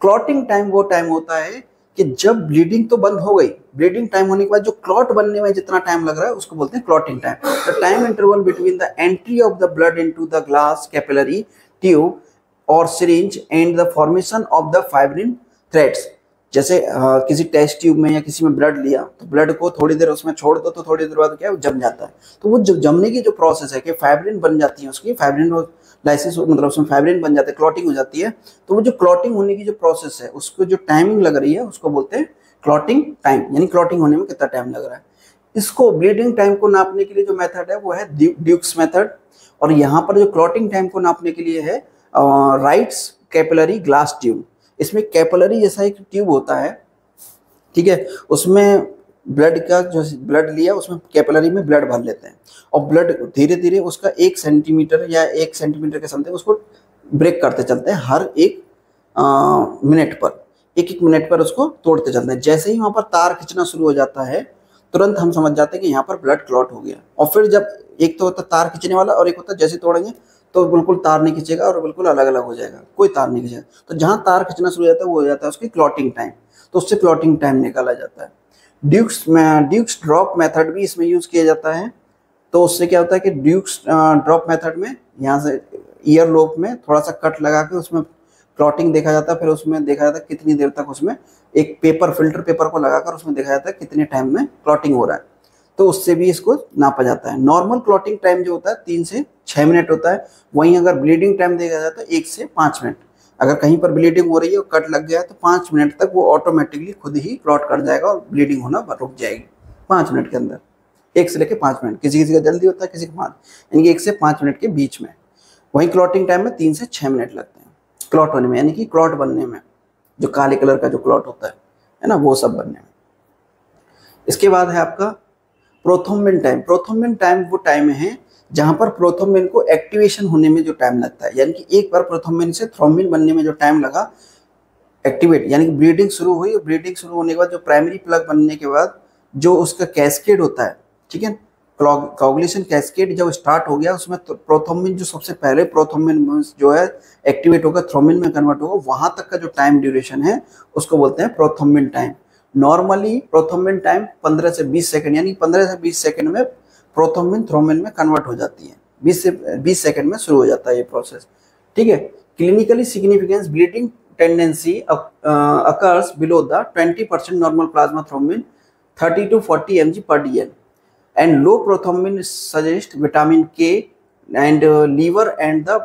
क्लॉटिंग टाइम वो टाइम होता है कि जब ब्लीडिंग तो बंद हो गई, ब्लीडिंग टाइम होने के बाद जो क्लॉट बनने में जितना टाइम लग रहा है उसको बोलते हैं clotting time. The time interval between the entry of the blood into the glass capillary tube और syringe and the formation of the fibrin threads. जैसे किसी टेस्ट ट्यूब में या किसी में ब्लड लिया तो ब्लड को थोड़ी देर उसमें छोड़ दो तो थोड़ी देर बाद क्या है, वो जम जाता है। तो वो जमने की जो प्रोसेस है कि फाइब्रिन बन जाती है, उसकी फाइब्रिन लाइसिस, मतलब उसमें फाइब्रिन बन जाते हैं, क्लॉटिंग हो जाती है। तो वो जो क्लॉटिंग होने की जो प्रोसेस है उसको जो टाइमिंग लग रही है उसको बोलते हैं क्लॉटिंग टाइम, यानी क्लॉटिंग होने में कितना टाइम लग रहा है। इसको ब्लीडिंग टाइम को नापने के लिए जो मेथड है वो है ड्यूक्स मेथड, और यहाँ पर जो क्लॉटिंग टाइम को नापने के लिए है राइट्स कैपिलरी ग्लास ट्यूब। इसमें कैपिलरी जैसा एक ट्यूब होता है, ठीक है, उसमें ब्लड का जो ब्लड लिया उसमें कैपिलरी में ब्लड भर लेते हैं और ब्लड धीरे धीरे उसका 1 सेंटीमीटर या 1 सेंटीमीटर के समथिंग उसको ब्रेक करते चलते हैं, हर एक मिनट पर, एक मिनट पर उसको तोड़ते चलते हैं। जैसे ही वहाँ पर तार खींचना शुरू हो जाता है तुरंत हम समझ जाते हैं कि यहाँ पर ब्लड क्लॉट हो गया। और फिर जब एक तो होता है तार खींचने वाला और एक होता है जैसे तोड़ेंगे तो बिल्कुल तार नहीं खींचेगा और बिल्कुल अलग अलग हो जाएगा, कोई तार नहीं खींचेगा। तो जहाँ तार खींचना शुरू हो जाता है वो हो जाता है उसकी क्लॉटिंग टाइम, तो उससे क्लॉटिंग टाइम निकाला जाता है। ड्यूक्स ड्रॉप मेथड भी इसमें यूज किया जाता है। तो उससे क्या होता है कि ड्यूक्स ड्रॉप मेथड में यहाँ से ईयर लोब में थोड़ा सा कट लगा के उसमें क्लॉटिंग देखा जाता है, फिर उसमें देखा जाता है कितनी देर तक, उसमें एक पेपर, फिल्टर पेपर को लगाकर उसमें देखा जाता है कितने टाइम में क्लॉटिंग हो रहा है, तो उससे भी इसको नापा जाता है। नॉर्मल क्लॉटिंग टाइम जो होता है 3 से 6 मिनट होता है, वहीं अगर ब्लीडिंग टाइम देखा जाता है 1 से 5 मिनट। अगर कहीं पर ब्लीडिंग हो रही है और कट लग गया है तो 5 मिनट तक वो ऑटोमेटिकली खुद ही क्लॉट कर जाएगा और ब्लीडिंग होना रुक जाएगी 5 मिनट के अंदर, 1 से लेकर 5 मिनट। किसी किसी का जल्दी होता है, किसी का 5, यानी कि 1 से 5 मिनट के बीच में। वहीं क्लॉटिंग टाइम में 3 से 6 मिनट लगते हैं क्लॉट होने में, यानी कि क्लॉट बनने में, जो काले कलर का जो क्लॉट होता है ना, वो सब बनने में। इसके बाद है आपका प्रोथ्रोम्बिन टाइम। प्रोथ्रोम्बिन टाइम वो टाइम है जहां पर प्रोथ्रोम्बिन को एक्टिवेशन होने में जो टाइम लगता है, यानी कि एक बार प्रोथ्रोम्बिन से थ्रोम्बिन बनने में जो टाइम लगा एक्टिवेट, यानी कि ब्लीडिंग शुरू हुई, ब्लीडिंग शुरू होने के बाद जो प्राइमरी प्लग बनने के बाद जो उसका कैस्केड होता है, ठीक है, कोगुलेशन कैस्केड जब स्टार्ट हो गया उसमें तो प्रोथ्रोम्बिन जो सबसे पहले प्रोथ्रोम्बिन जो है एक्टिवेट होकर थ्रोम्बिन में कन्वर्ट होगा, वहां तक का जो टाइम ड्यूरेशन है उसको बोलते हैं prothrombin time. Normally prothrombin time 15 से 20 सेकंड, यानी 15 से 20 सेकंड में प्रोथ्रोम्बिन थ्रोम्बिन में कन्वर्ट हो जाती है, 20 से 20 सेकंड में शुरू हो जाता है ये प्रोसेस, ठीक है। Clinically significance bleeding tendency occurs below the 20% normal plasma thrombin 30 to 40 mg per dl and low prothrombin suggest vitamin K and liver and the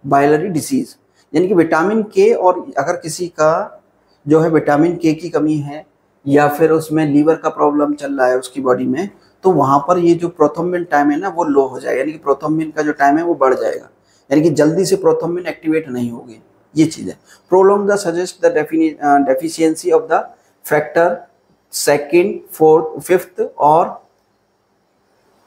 biliary disease, यानी कि विटामिन के, और अगर किसी का जो है विटामिन के की कमी है या फिर उसमें लीवर का प्रॉब्लम चल रहा है उसकी बॉडी में, तो वहाँ पर ये जो प्रोथ्रोम्बिन टाइम है ना वो लो हो जाएगा, यानी कि प्रोथ्रोम्बिन का जो टाइम है वो बढ़ जाएगा, यानी कि जल्दी से प्रोथ्रोम्बिन एक्टिवेट नहीं होगी, ये चीज़ है। Prolong the suggest the deficiency of the factor 2nd, 4th, 5th और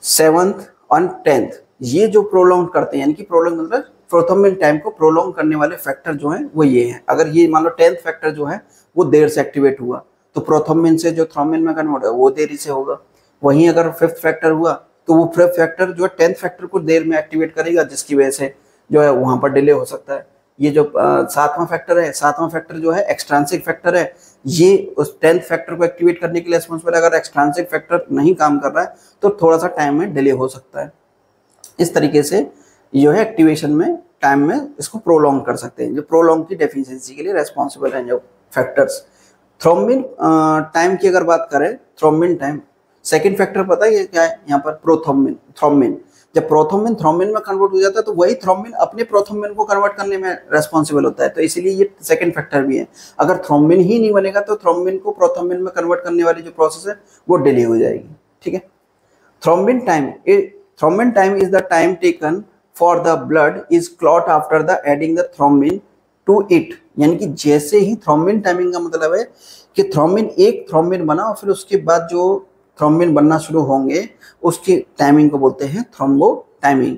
7th और 10th, ये जो प्रोलॉन्ग करते हैं, यानी कि प्रोलॉन्ग मतलब प्रोथ्रोम्बिन टाइम को प्रोलॉन्ग करने वाले फैक्टर जो हैं वो ये हैं। अगर ये मान लो 10th फैक्टर जो है वो देर से एक्टिवेट हुआ तो प्रोथ्रोम्बिन से जो थ्रोम्बिन में कन्वर्ट होगा वो देरी से होगा। वहीं अगर 5th फैक्टर हुआ तो वो 5th फैक्टर जो है 10th फैक्टर को देर में एक्टिवेट करेगा, जिसकी वजह से जो है वहाँ पर डिले हो सकता है। ये जो 7वां फैक्टर है, 7वां फैक्टर जो है एक्सट्रांसिक फैक्टर है, ये उस 10th फैक्टर को एक्टिवेट करने के लिए रिस्पॉन्सिबल है। अगर एक्सट्रांसिक फैक्टर नहीं काम कर रहा है तो थोड़ा सा टाइम में डिले हो सकता है। इस तरीके से जो है एक्टिवेशन में टाइम में इसको प्रोलॉन्ग कर सकते हैं, जो प्रोलॉन्ग की डेफिशिएंसी के लिए रेस्पॉन्सिबल हैं जो फैक्टर्स। थ्रोम्बिन टाइम की अगर बात करें, थ्रोम्बिन टाइम सेकंड फैक्टर पता है क्या है यहाँ पर, प्रोथ्रोम्बिन। थ्रोम्बिन जब प्रोथ्रोम्बिन थ्रोम्बिन में कन्वर्ट हो जाता है तो वही थ्रोम्बिन अपने प्रोथ्रोम्बिन को कन्वर्ट करने में रेस्पॉन्सिबल होता है, तो इसीलिए ये सेकंड फैक्टर भी है। अगर थ्रोम्बिन ही नहीं बनेगा तो थ्रोम्बिन को प्रोथ्रोम्बिन में कन्वर्ट करने वाली जो प्रोसेस है वो डिले हो जाएगी। ठीक है, thrombin time is the time taken for the blood is clot after the adding the thrombin to it. यानी कि जैसे ही थ्रोम्बिन टाइमिंग का मतलब है कि एक थ्रोम्बिन बना और फिर उसके बाद जो थ्रोम्बिन बनना शुरू होंगे उसकी टाइमिंग को बोलते हैं थ्रोम्बो टाइमिंग,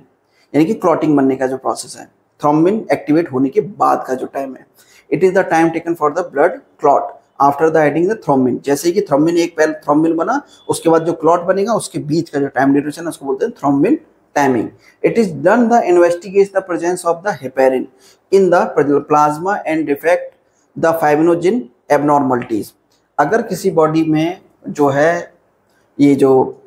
यानी कि क्लॉटिंग बनने का जो प्रोसेस है, थ्रोम्बिन एक्टिवेट होने के बाद का जो टाइम है। It is the time taken for the blood clot after the adding the thrombin. जैसे कि थ्रोम्बिन एक पहले थ्रोम्बिन बना उसके बाद जो क्लॉट बनेगा उसके बीच का जो टाइम ड्यूरेशन है उसको बोलते हैं thrombin timing. It is done the investigate the presence of the heparin in the plasma and defect the fibrinogen abnormalities. अगर किसी बॉडी में जो है ये जो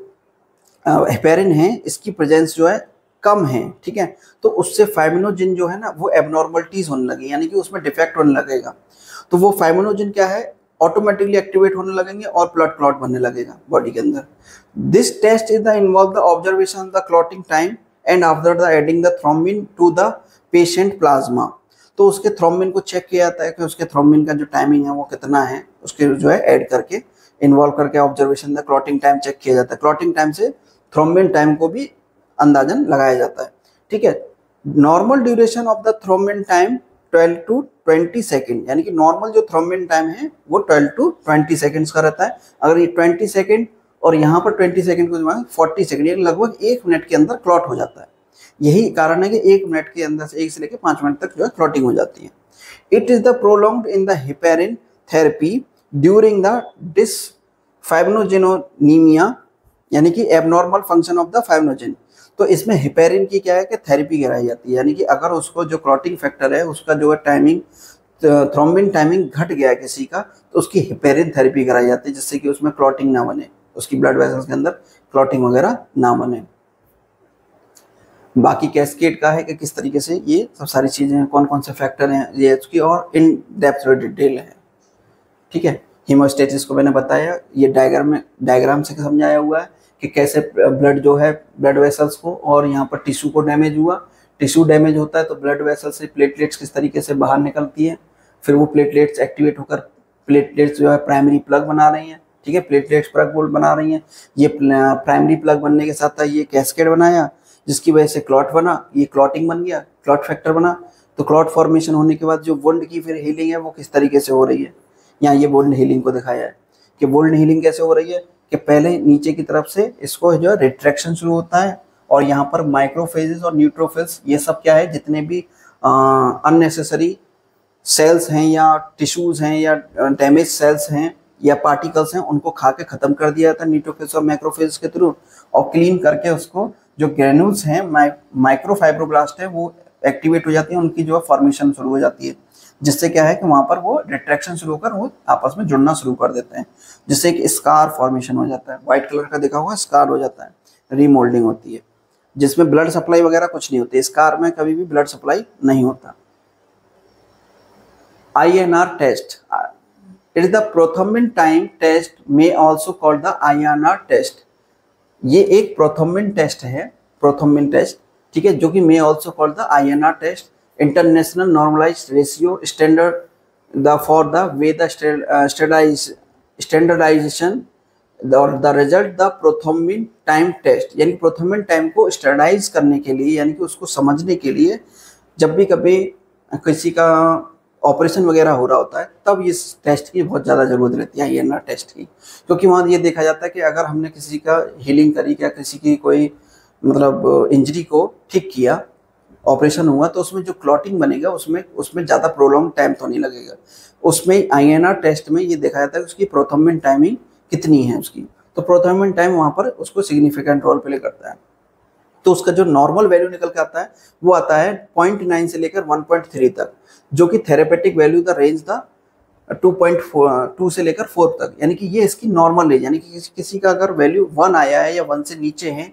हेपेरिन है इसकी प्रेजेंस जो है कम है, ठीक है, तो उससे फाइब्रिनोजेन जो है ना वो एबनॉर्मलिटीज होने लगी, यानी कि उसमें डिफेक्ट होने लगेगा। तो वो फाइब्रिनोजेन क्या है, ऑटोमेटिकली एक्टिवेट होने लगेंगे और ब्लड क्लॉट बनने लगेगा बॉडी के अंदर। This test is the involve the observation the clotting time and after the adding the thrombin to the patient plasma. तो उसके थ्रोम्बिन को चेक किया जाता है कि उसके थ्रोम्बिन का जो टाइमिंग है वो कितना है, उसके जो है ऐड करके इन्वॉल्व करके observation the clotting time check किया जाता है। क्लॉटिंग टाइम से थ्रोम्बिन टाइम को भी अंदाजन लगाया जाता है। ठीक है, normal duration of the thrombin time 12 to 20 second, यानी कि नॉर्मल जो थ्रोम्बिन टाइम है वो 12 टू 20 सेकेंड्स का रहता है। अगर ये 20 सेकेंड और यहाँ पर 20 सेकेंड को 40 सेकेंड, यानी लगभग 1 मिनट के अंदर क्लॉट हो जाता है। यही कारण है कि 1 मिनट के अंदर से 1 से लेकर 5 मिनट तक जो है क्लॉटिंग हो जाती है। It is the prolonged in the heparin therapy during the dysfibrinogenemia, यानी कि abnormal function of the fibrinogen. तो इसमें हेपेरिन की क्या है कि थेरेपी कराई जाती है, यानी कि अगर उसको जो क्लॉटिंग फैक्टर है उसका जो है टाइमिंग थ्रोम्बिन टाइमिंग घट गया है किसी का, तो उसकी हेपेरिन थेरेपी कराई जाती है जिससे कि उसमें क्लॉटिंग ना बने, उसकी ब्लड वेसल्स के अंदर क्लॉटिंग वगैरह ना बने। बाकी कैस्केड का है कि किस तरीके से ये सब सारी चीज़ें हैं, कौन कौन से फैक्टर हैं, ये उसकी और इन डेप्थ डिटेल है। ठीक है, हीमोस्टेसिस को मैंने बताया, ये डायग्राम से समझाया हुआ है कि कैसे ब्लड जो है ब्लड वेसल्स को और यहाँ पर टिश्यू को डैमेज हुआ। टिश्यू डैमेज होता है तो ब्लड वेसल से प्लेटलेट्स किस तरीके से बाहर निकलती है, फिर वो प्लेटलेट्स एक्टिवेट होकर प्लेटलेट्स जो है प्राइमरी प्लग बना रही हैं। ठीक है, प्लेटलेट्स प्लग बोल्ट बना रही हैं। ये प्राइमरी प्लग बनने के साथ ये कैस्केड बनाया जिसकी वजह से क्लॉट बना, ये क्लॉटिंग बन गया, क्लॉट फैक्टर बना। तो क्लॉट फॉर्मेशन होने के बाद जो वुंड की फिर हीलिंग है वो किस तरीके से हो रही है, यहाँ ये वुंड हीलिंग को दिखाया है कि वुंड हीलिंग कैसे हो रही है कि पहले नीचे की तरफ से इसको जो है रिट्रैक्शन शुरू होता है और यहाँ पर माइक्रोफेजेस और न्यूट्रोफिल्स ये सब क्या है, जितने भी अननेसेसरी सेल्स हैं या टिश्यूज हैं या डैमेज सेल्स हैं या पार्टिकल्स हैं उनको खा के ख़त्म कर दिया जाता है न्यूट्रोफिल्स और मैक्रोफेज के थ्रू, और क्लीन करके उसको जो ग्रेन्यूल्स हैं माइक्रोफाइब्रोब्लास्ट है वो एक्टिवेट हो जाती है, उनकी जो फॉर्मेशन शुरू हो जाती है, जिससे क्या है कि वहाँ पर वो रिट्रैक्शन शुरू होकर वो आपस में जुड़ना शुरू कर देते हैं, जिससे एक स्कार फॉर्मेशन हो जाता है। व्हाइट कलर का देखा होगा स्कार हो जाता है, रीमोल्डिंग होती है जिसमें ब्लड सप्लाई वगैरह कुछ नहीं होती, स्कार में कभी भी ब्लड सप्लाई नहीं होता। INR test, it is the prothrombin time test may also called the INR test. ये एक प्रोथ्रोम्बिन टेस्ट है, प्रोथ्रोम्बिन टेस्ट, ठीक है, जो कि may also called the INR test, international normalised ratio standard the for the way the standardisation और the result the prothrombin time test. यानी प्रोथ्रोम्बिन टाइम को स्टैंडर्डाइज करने के लिए, यानी कि उसको समझने के लिए जब भी कभी किसी का ऑपरेशन वगैरह हो रहा होता है तब इस टेस्ट की बहुत ज़्यादा ज़रूरत रहती है, INR टेस्ट की, क्योंकि वहाँ ये देखा जाता है कि अगर हमने किसी का हीलिंग करी या किसी की कोई मतलब इंजरी को ठीक किया, ऑपरेशन हुआ, तो उसमें जो क्लॉटिंग बनेगा उसमें ज़्यादा प्रोलॉन्ग टाइम तो नहीं लगेगा। उसमें INR टेस्ट में ये देखा जाता है कि उसकी प्रोथ्रोम्बिन टाइमिंग कितनी है उसकी, तो प्रोथ्रोम्बिन टाइम वहाँ पर उसको सिग्निफिकेंट रोल प्ले करता है। तो उसका जो नॉर्मल वैल्यू निकल के आता है वो आता है 0.9 से लेकर 1.3 तक, जो कि therapeutic value the range the 2.2 से लेकर 4 तक, यानी कि ये इसकी नॉर्मल रेंज, यानी कि किसी का अगर वैल्यू 1 आया है या 1 से नीचे है,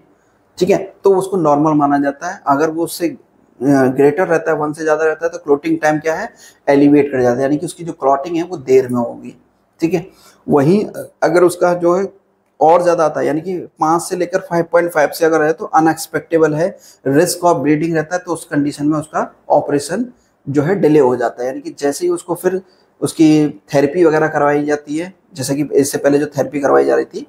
ठीक है, तो उसको नॉर्मल माना जाता है। अगर वो उससे ग्रेटर रहता है, 1 से ज़्यादा रहता है, तो क्लॉटिंग टाइम क्या है, एलिवेट कर जाता है, यानी कि उसकी जो क्लॉटिंग है वो देर में होगी। ठीक है, वहीं अगर उसका जो है और ज़्यादा आता है, यानी कि 5 से लेकर 5.5 से अगर है तो अनएक्सपेक्टेबल है, रिस्क ऑफ ब्लीडिंग रहता है, तो उस कंडीशन में उसका ऑपरेशन जो है डिले हो जाता है। यानी कि जैसे ही उसको फिर उसकी थेरेपी वगैरह करवाई जाती है, जैसे कि इससे पहले जो थेरेपी करवाई जा रही थी,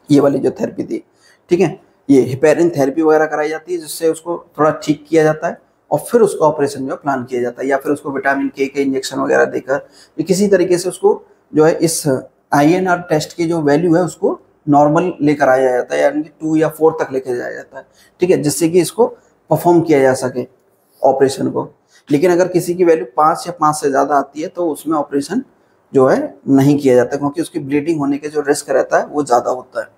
ये वाली जो थेरेपी थी, ठीक है, ये हिपेरिन थेरेपी वगैरह कराई जाती है, जिससे उसको थोड़ा ठीक किया जाता है और फिर उसका ऑपरेशन जो प्लान किया जाता है, या फिर उसको विटामिन के इंजेक्शन वगैरह देकर या किसी तरीके से उसको जो है इस INR टेस्ट की जो वैल्यू है उसको नॉर्मल लेकर आया जाता है, यानी कि 2 या 4 तक लेकर जाया जाता है। ठीक है, जिससे कि इसको परफॉर्म किया जा सके ऑपरेशन को। लेकिन अगर किसी की वैल्यू 5 या 5 से ज़्यादा आती है तो उसमें ऑपरेशन जो है नहीं किया जाता, क्योंकि उसकी ब्लीडिंग होने के जो रिस्क रहता है वो ज़्यादा होता है।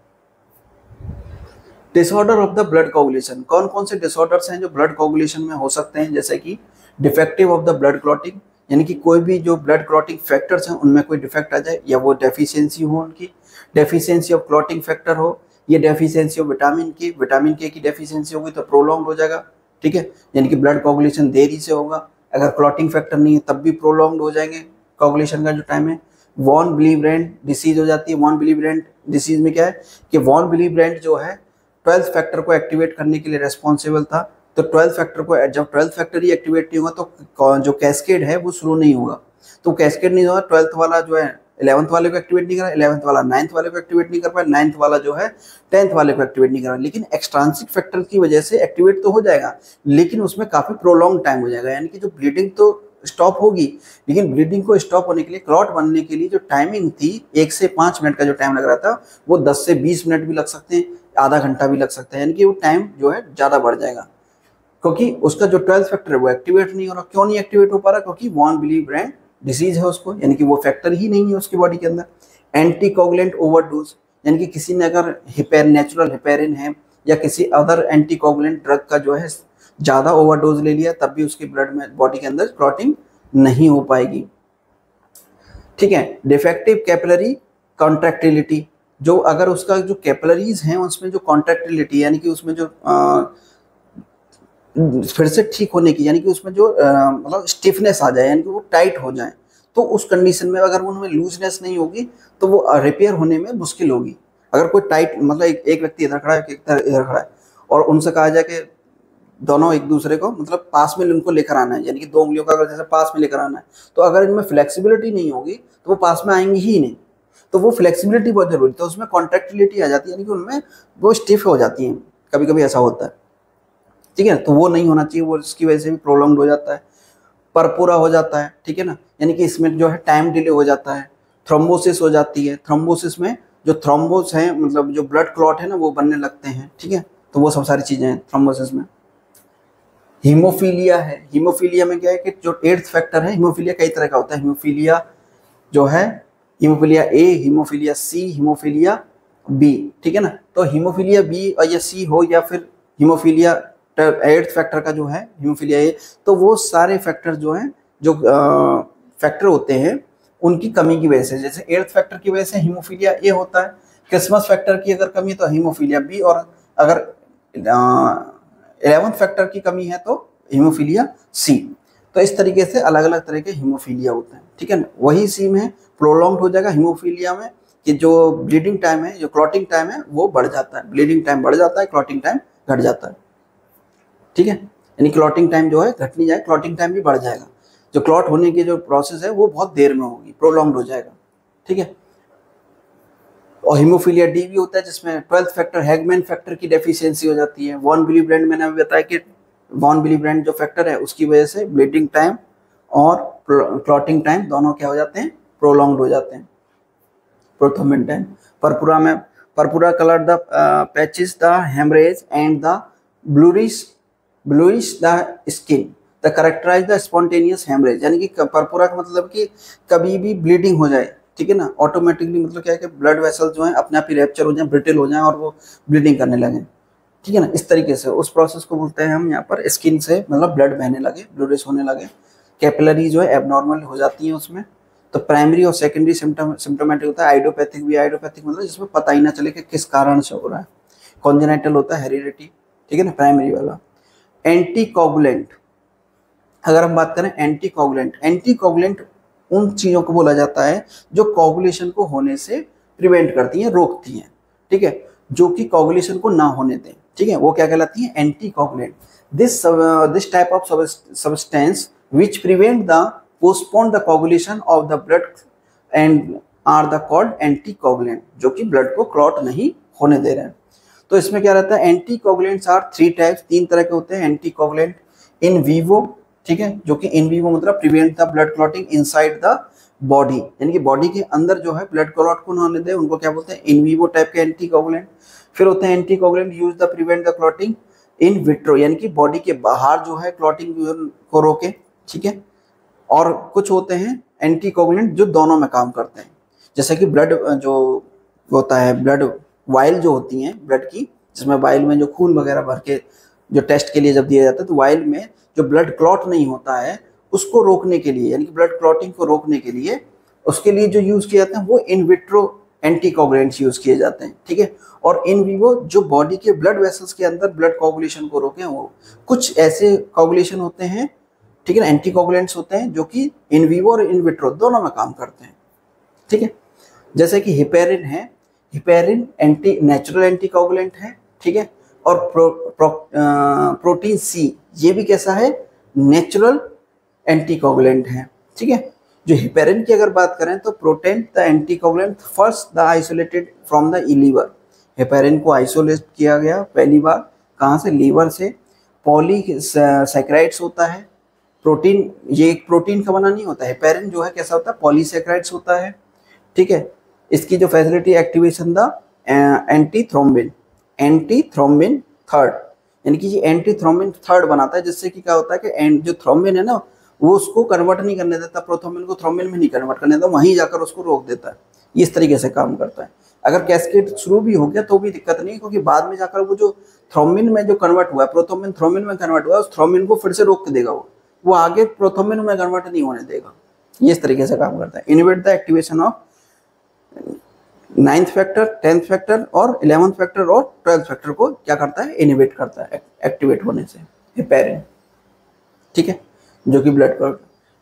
Disorder of the blood coagulation, कौन कौन से डिसऑर्डर्स हैं जो ब्लड कोगुलेशन में हो सकते हैं, जैसे कि defective of the blood clotting, यानी कि कोई भी जो ब्लड क्लॉटिंग फैक्टर्स हैं उनमें कोई डिफेक्ट आ जाए, या वो डेफिशिएंसी हो, उनकी डेफिशिएंसी ऑफ क्लॉटिंग फैक्टर हो, ये डेफिशिएंसी ऑफ विटामिन के की डेफिशिएंसी होगी तो प्रोलॉन्ग हो जाएगा। ठीक है, यानी कि ब्लड कोगुलेशन देरी से होगा। अगर क्लॉटिंग फैक्टर नहीं है तब भी प्रोलॉन्ग हो जाएंगे कोगुलेशन का जो टाइम है। वॉन बिली ब्रांड डिसीज हो जाती है। वॉन बिली ब्रांड डिसीज में क्या है कि वॉन बिली ब्रांड जो है 12th फैक्टर को एक्टिवेट करने के लिए रेस्पॉन्सिबल था, तो 12th फैक्टर को, जब 12th फैक्टर ही एक्टिवेट नहीं होगा तो जो कैस्केड है वो शुरू नहीं होगा, तो कैस्केड नहीं होगा, 12th वाला जो है 11th वाले को एक्टिवेट नहीं करा, 11th वाला 9th वाले को एक्टिवेट नहीं कर पाया, 9th वाला जो है 10th वाले को एक्टिवेट नहीं करा। लेकिन एक्सट्रांसिक फैक्टर की वजह से एक्टिवेट तो हो जाएगा, लेकिन उसमें काफ़ी प्रोलॉन्ग टाइम हो जाएगा, यानी कि जो ब्लीडिंग तो स्टॉप होगी, लेकिन ब्लीडिंग को स्टॉप होने के लिए, क्लॉट बनने के लिए जो टाइमिंग थी 1 से 5 मिनट का जो टाइम लग रहा था, वो 10 से 20 मिनट भी लग सकते हैं, आधा घंटा भी लग सकता है, यानी कि वो टाइम जो है ज़्यादा बढ़ जाएगा, क्योंकि उसका जो 12th फैक्टर है वो एक्टिवेट नहीं हो रहा। क्यों नहीं एक्टिवेट हो पा रहा? क्योंकि वॉन बिली ब्रांड डिसीज है उसको, यानी कि वो फैक्टर ही नहीं है उसकी बॉडी के अंदर। एंटी कोगुलेंट ओवरडोज, यानी कि किसी ने अगर नेचुरल हिपेरिन है या किसी अदर एंटी कोगुलेंट ड्रग का जो है ज़्यादा ओवरडोज ले लिया, तब भी उसकी ब्लड में, बॉडी के अंदर क्लॉटिंग नहीं हो पाएगी। ठीक है, डिफेक्टिव कैपिलरी कॉन्ट्रैक्टिलिटी, जो अगर उसका जो कैपिलरीज हैं उसमें जो कॉन्ट्रैक्टिलिटी, यानी कि उसमें जो फिर से ठीक होने की, यानी कि उसमें जो मतलब स्टिफनेस आ जाए, यानी कि वो टाइट हो जाए, तो उस कंडीशन में अगर उनमें लूजनेस नहीं होगी तो वो रिपेयर होने में मुश्किल होगी। अगर कोई टाइट, मतलब एक व्यक्ति इधर खड़ा है, एक इधर खड़ा है, और उनसे कहा जाए कि दोनों एक दूसरे को मतलब पास में उनको लेकर आना है, यानी कि 2 उंगलियों का अगर जैसे पास में लेकर आना है, तो अगर इनमें फ्लेक्सिबिलिटी नहीं होगी तो वो पास में आएंगी ही नहीं, तो वो फ्लेक्सिबिलिटी बहुत जरूरी, तो उसमें कॉन्ट्रैक्टिलिटी आ जाती है, यानी कि उनमें वो स्टिफ हो जाती हैं, कभी कभी ऐसा होता है। ठीक है, तो वो नहीं होना चाहिए, वो इसकी वजह से भी प्रोलॉन्ग हो जाता है। परपूरा हो जाता है, ठीक है ना, यानी कि इसमें जो है टाइम डिले हो जाता है। थ्रोम्बोसिस हो जाती है, थ्रोम्बोसिस में जो थ्रोम्बोस हैं, मतलब जो ब्लड क्लॉट है ना, वो बनने लगते हैं। ठीक है, तो वो सब सारी चीज़ें हैं थ्रोम्बोसिस में। हीमोफीलिया है, हीमोफीलिया में क्या है कि जो 8th फैक्टर है, हीमोफीलिया कई तरह का होता है, हीमोफीलिया जो है, haemophilia A, haemophilia C, haemophilia B. ठीक है ना, तो हीमोफीलिया बी और या सी हो, या फिर हीमोफीलिया 8th फैक्टर का जो है हीमोफीलिया ए, तो वो सारे फैक्टर जो हैं, जो फैक्टर होते हैं उनकी कमी की वजह से, जैसे 8th फैक्टर की वजह से हीमोफीलिया ए होता है, क्रिसमस फैक्टर की अगर कमी है तो हीमोफीलिया बी, और अगर 11th फैक्टर की कमी है तो हीमोफीलिया सी। तो इस तरीके से अलग अलग तरह के हीमोफीलिया होते हैं। ठीक है ना, वही सीम है, प्रोलॉन्ग हो जाएगा हीमोफीलिया में कि जो ब्लीडिंग टाइम है, जो क्लॉटिंग टाइम है वो बढ़ जाता है, ब्लीडिंग टाइम बढ़ जाता है, क्लॉटिंग टाइम घट जाता है। ठीक है, यानी क्लॉटिंग टाइम जो है घट नहीं जाए, क्लॉटिंग टाइम भी बढ़ जाएगा, जो क्लॉट होने की जो प्रोसेस है वो बहुत देर में होगी, प्रोलॉन्ग हो जाएगा। ठीक है, और हीमोफीलिया डी भी होता है, जिसमें 12th फैक्टर, हैगमैन फैक्टर की डेफिशिएंसी हो जाती है। वॉन बिली ब्रांड, मैंने अभी बताया कि वॉन बिली ब्रांड जो फैक्टर है उसकी वजह से ब्लीडिंग टाइम और क्लॉटिंग टाइम दोनों क्या हो जाते हैं, प्रोलॉन्ग हो जाते हैं। प्रोथोमिन टाइम, परपुरा में, purpura colour the patches the haemorrhage and the bluish the skin the characterise the spontaneous haemorrhage, यानी कि परपुरा का मतलब कि कभी भी ब्लीडिंग हो जाए, ठीक है ना, ऑटोमेटिकली, मतलब क्या है कि ब्लड वेसल जो है अपने आप ही रैप्चर हो जाए, ब्रिटल हो जाए और वो ब्लीडिंग करने लगे। ठीक है ना, इस तरीके से उस प्रोसेस को बोलते हैं हम यहाँ पर स्किन से, मतलब ब्लड बहने लगे, ब्लूडिश होने लगे, कैपिलरी जो है एबनॉर्मल हो जाती है उसमें। तो प्राइमरी और सेकेंडरी सिम्टोमेटिक होता है। आइडियोपैथिक भी, आइडियोपैथिक मतलब जिसमें पता ही ना चले कि किस कारण से हो रहा है। कॉन्जेनाइटल होता है, हेरिडिटी, ठीक है ना, प्राइमरी वाला। एंटीकोगुलेंट। अगर हम बात करें एंटीकोगुलेंट, एंटीकोगुलेंट उन चीज़ों को बोला जाता है जो कोगुलेशन को होने से प्रिवेंट करती हैं, रोकती हैं, ठीक है, जो कि कोगुलेशन को ना होने दें, ठीक है, वो क्या कहलाती है, anticoagulant. This type of substance which prevent the postpone the coagulation of the blood and are the called anticoagulant, जो कि ब्लड को क्लॉट नहीं होने दे रहे हैं। तो इसमें क्या रहता है, एंटीकोगुलेंट्स आर 3 टाइप्स, 3 तरह के होते हैं एंटीकोगुलेंट। इन वीवो, ठीक है, जो कि इन वीवो मतलब prevent the blood clotting inside the body, यानी कि बॉडी के अंदर जो है ब्लड क्लॉट को ना होने दे, उनको क्या बोलते हैं, इन वीवो टाइप के एंटीकोगुलेंट। फिर होते हैं anticoagulant use the prevent the clotting in vitro, यानी कि बॉडी के बाहर जो है क्लॉटिंग को रोके, ठीक है। और कुछ होते हैं एंटीकोगुलेंट जो दोनों में काम करते हैं, जैसे कि ब्लड जो होता है, ब्लड वाइल जो होती हैं ब्लड की, जिसमें वाइल में जो खून वगैरह भर के जो टेस्ट के लिए जब दिया जाता है, तो वाइल में जो ब्लड क्लॉट नहीं होता है उसको रोकने के लिए, यानी कि ब्लड क्लॉटिंग को रोकने के लिए, उसके लिए जो यूज़ किए जाते हैं वो इन विट्रो एंटीकोगुलेंट्स यूज़ किए जाते हैं, ठीक है। और इन विवो जो बॉडी के ब्लड वेसल्स के अंदर ब्लड कोगुलेशन को रोकें, वो कुछ ऐसे कोगुलेशन होते हैं, ठीक है ना, एंटीकोगुलेंट्स होते हैं जो कि इन विवो और इन विट्रो दोनों में काम करते हैं, ठीक है। जैसे कि हिपेरिन है, हिपेरिन नेचुरल एंटीकोगुलेंट है, ठीक है। और प्रोटीन सी, ये भी कैसा है, नेचुरल एंटीकोगुलेंट है, ठीक है। जो हिपेरिन की अगर बात करें तो protect the anticoagulant first the isolated from the liver, heparin को आइसोलेट किया गया पहली बार कहाँ से, लीवर से। पॉलीसैकेराइड्स होता है, प्रोटीन, ये एक प्रोटीन का बना नहीं होता है, हेपेरिन जो है कैसा होता है, पॉलीसैकेराइड्स होता है, ठीक है। इसकी जो facility activation the antithrombin, antithrombin third, यानी कि ये एंटीथ्रोम्बिन थर्ड बनाता है, जिससे कि क्या होता है कि जो थ्रोम्बिन है ना, वो उसको कन्वर्ट नहीं करने देता, प्रोथ्रोम्बिन को थ्रोम्बिन में नहीं कन्वर्ट करने देता, वहीं जाकर उसको रोक देता है। ये इस तरीके से काम करता है। अगर कैस्केड शुरू भी हो गया तो भी दिक्कत नहीं, क्योंकि बाद में जाकर वो जो थ्रोम्बिन में जो कन्वर्ट हुआ है, प्रोथ्रोम्बिन थ्रोम्बिन में कन्वर्ट हुआ है, उस थ्रोम्बिन को फिर से रोक के देगा, वो आगे प्रोथ्रोम्बिन में कन्वर्ट नहीं होने देगा। ये इस तरीके से काम करता है। Inhibit the activation of 9th factor, 10th factor और 11th फैक्टर और 12th फैक्टर को क्या करता है, इनहिबिट करता है एक्टिवेट होने से, हेपेरिन, ठीक है, जो कि ब्लड क्लॉट।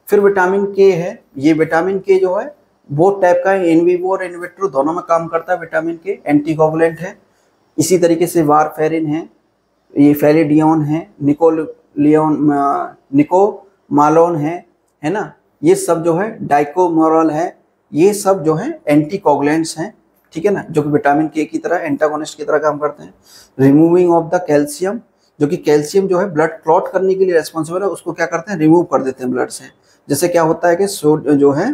फिर विटामिन के है, ये विटामिन के जो है वो टाइप का है, इन विवो और इन विट्रो दोनों में काम करता है। विटामिन के एंटीकोगुलेंट है। इसी तरीके से वारफेरिन है, ये फेलिडियोन है, निकोमालोन है ना, ये सब जो है, डाइकोमोरल है, ये सब जो है एंटीकोगुलेंट्स हैं, ठीक है ना, जो कि विटामिन के की तरह एंटागोनिस्ट की तरह काम करते हैं। रिमूविंग ऑफ द कैल्शियम, जो कि कैल्शियम जो है ब्लड क्लॉट करने के लिए रेस्पॉन्सिबल है, उसको क्या करते हैं, रिमूव कर देते हैं ब्लड से। जैसे क्या होता है कि जो है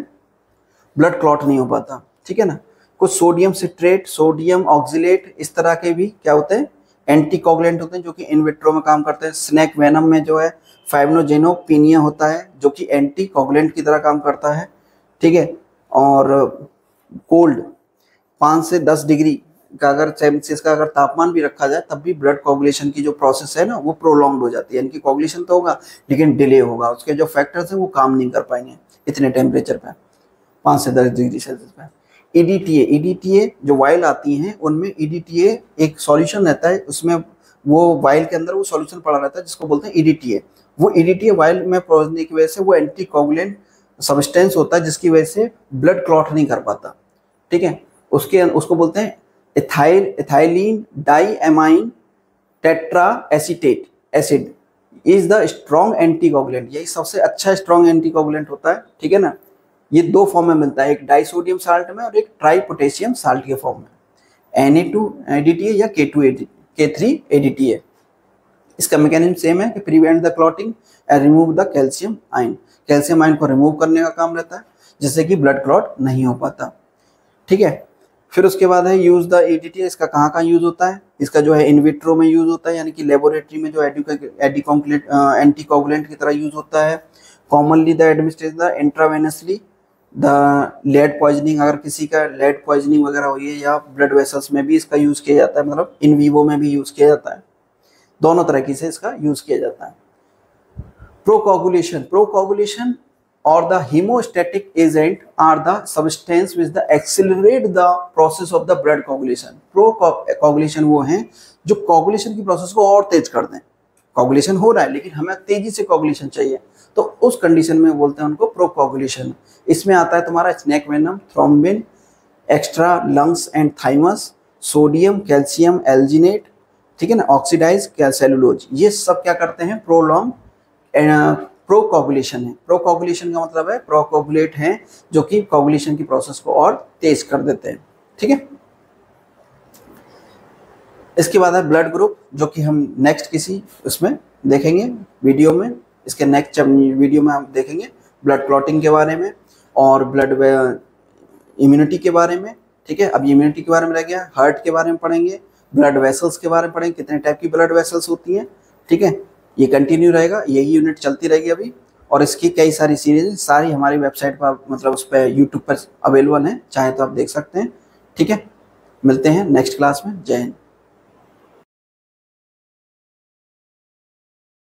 ब्लड क्लॉट नहीं हो पाता, ठीक है ना। कुछ सोडियम सिट्रेट, सोडियम ऑक्सिलेट, इस तरह के भी क्या होते हैं, एंटीकोगुलेंट होते हैं, जो कि इन विट्रो में काम करते हैं। स्नैक वेनम में जो है फाइब्रोजेनोपिनिया होता है, जो कि एंटीकोगुलेंट की तरह काम करता है, ठीक है। और कोल्ड 5 से 10 डिग्री का अगर सेल्सियस का अगर तापमान भी रखा जाए, तब भी ब्लड कोगुलेशन की जो प्रोसेस है ना, वो प्रोलॉन्ग्ड हो जाती है, यानी कि कोगुलेशन तो होगा लेकिन डिले होगा, उसके जो फैक्टर्स हैं वो काम नहीं कर पाएंगे इतने टेम्परेचर पे, 5 से 10 डिग्री सेल्सियस पे। EDTA जो वाइल आती हैं उनमें EDTA एक सॉल्यूशन रहता है, उसमें वो वाइल के अंदर वो सॉल्यूशन पड़ा रहता है, जिसको बोलते हैं EDTA। वो EDTA वाइल में पहुंचने की वजह से वो एंटीकोगुलेंट सब्सटेंस होता है, जिसकी वजह से ब्लड क्लॉट नहीं कर पाता, ठीक है। उसको बोलते हैं ethylene diamine tetra acetate acid is the strong anticoagulant, यही सबसे अच्छा स्ट्रॉन्ग एंटीकोगुलेंट होता है, ठीक है ना। ये 2 फॉर्म में मिलता है, एक डाइसोडियम साल्ट में और एक ट्राई पोटेशियम साल्ट के फॉर्म में, Na2ADTA या K3ADTA। इसका मैकेनिज्म सेम है कि prevent the clotting and remove the calcium ion, calcium ion को रिमूव करने का काम रहता है, जिससे कि ब्लड क्लॉट नहीं हो पाता, ठीक है। फिर उसके बाद है यूज द EDTA, इसका कहाँ यूज होता है, इसका जो है इन विट्रो में यूज होता है, यानी कि लेबोरेटरी में जो एंटीकोगुलेंट की तरह यूज होता है। Commonly the administration the intravenously the lead poisoning, अगर किसी का लेड पॉइजनिंग वगैरह हुई है, या ब्लड वेसल्स में भी इसका यूज किया जाता है, मतलब इन विवो में भी यूज किया जाता है, दोनों तरीके से इसका यूज किया जाता है। प्रोकोगुलेशन or the hemostatic agent are the substance which the accelerate the process of the blood coagulation। Procoagulation वो हैं जो coagulation की प्रोसेस को और तेज कर दें, कोगुलेशन हो रहा है लेकिन हमें तेजी से कोगुलेशन चाहिए, तो उस कंडीशन में बोलते हैं उनको प्रोकोगुलेशन। इसमें आता है तुम्हारा snake venom, thrombin, extra lungs and thymus, sodium calcium alginate, ठीक है ना, ऑक्सीडाइज सेलुलोज, ये सब क्या करते हैं, प्रोलॉन्ग प्रोकोगुलेशन है। प्रोकोगुलेशन का मतलब है प्रोकोगुलेट हैं जो कि कोगुलेशन की प्रोसेस को और तेज कर देते हैं, ठीक है। इसके बाद है ब्लड ग्रुप, जो कि हम नेक्स्ट किसी उसमें देखेंगे वीडियो में। इसके नेक्स्ट वीडियो में हम देखेंगे ब्लड क्लॉटिंग के बारे में और ब्लड इम्यूनिटी के बारे में, ठीक है। अब इम्यूनिटी के बारे में रह गया, हार्ट के बारे में पढ़ेंगे, ब्लड वेसल्स के बारे में पढ़ेंगे, कितने टाइप की ब्लड वेसल्स होती हैं, ठीक है। ये कंटिन्यू रहेगा, यही यूनिट चलती रहेगी अभी, और इसकी कई सारी सीरीज सारी हमारी वेबसाइट पर, मतलब उस पर यूट्यूब पर अवेलेबल है, चाहे तो आप देख सकते हैं, ठीक है। मिलते हैं नेक्स्ट क्लास में। जय हिंद।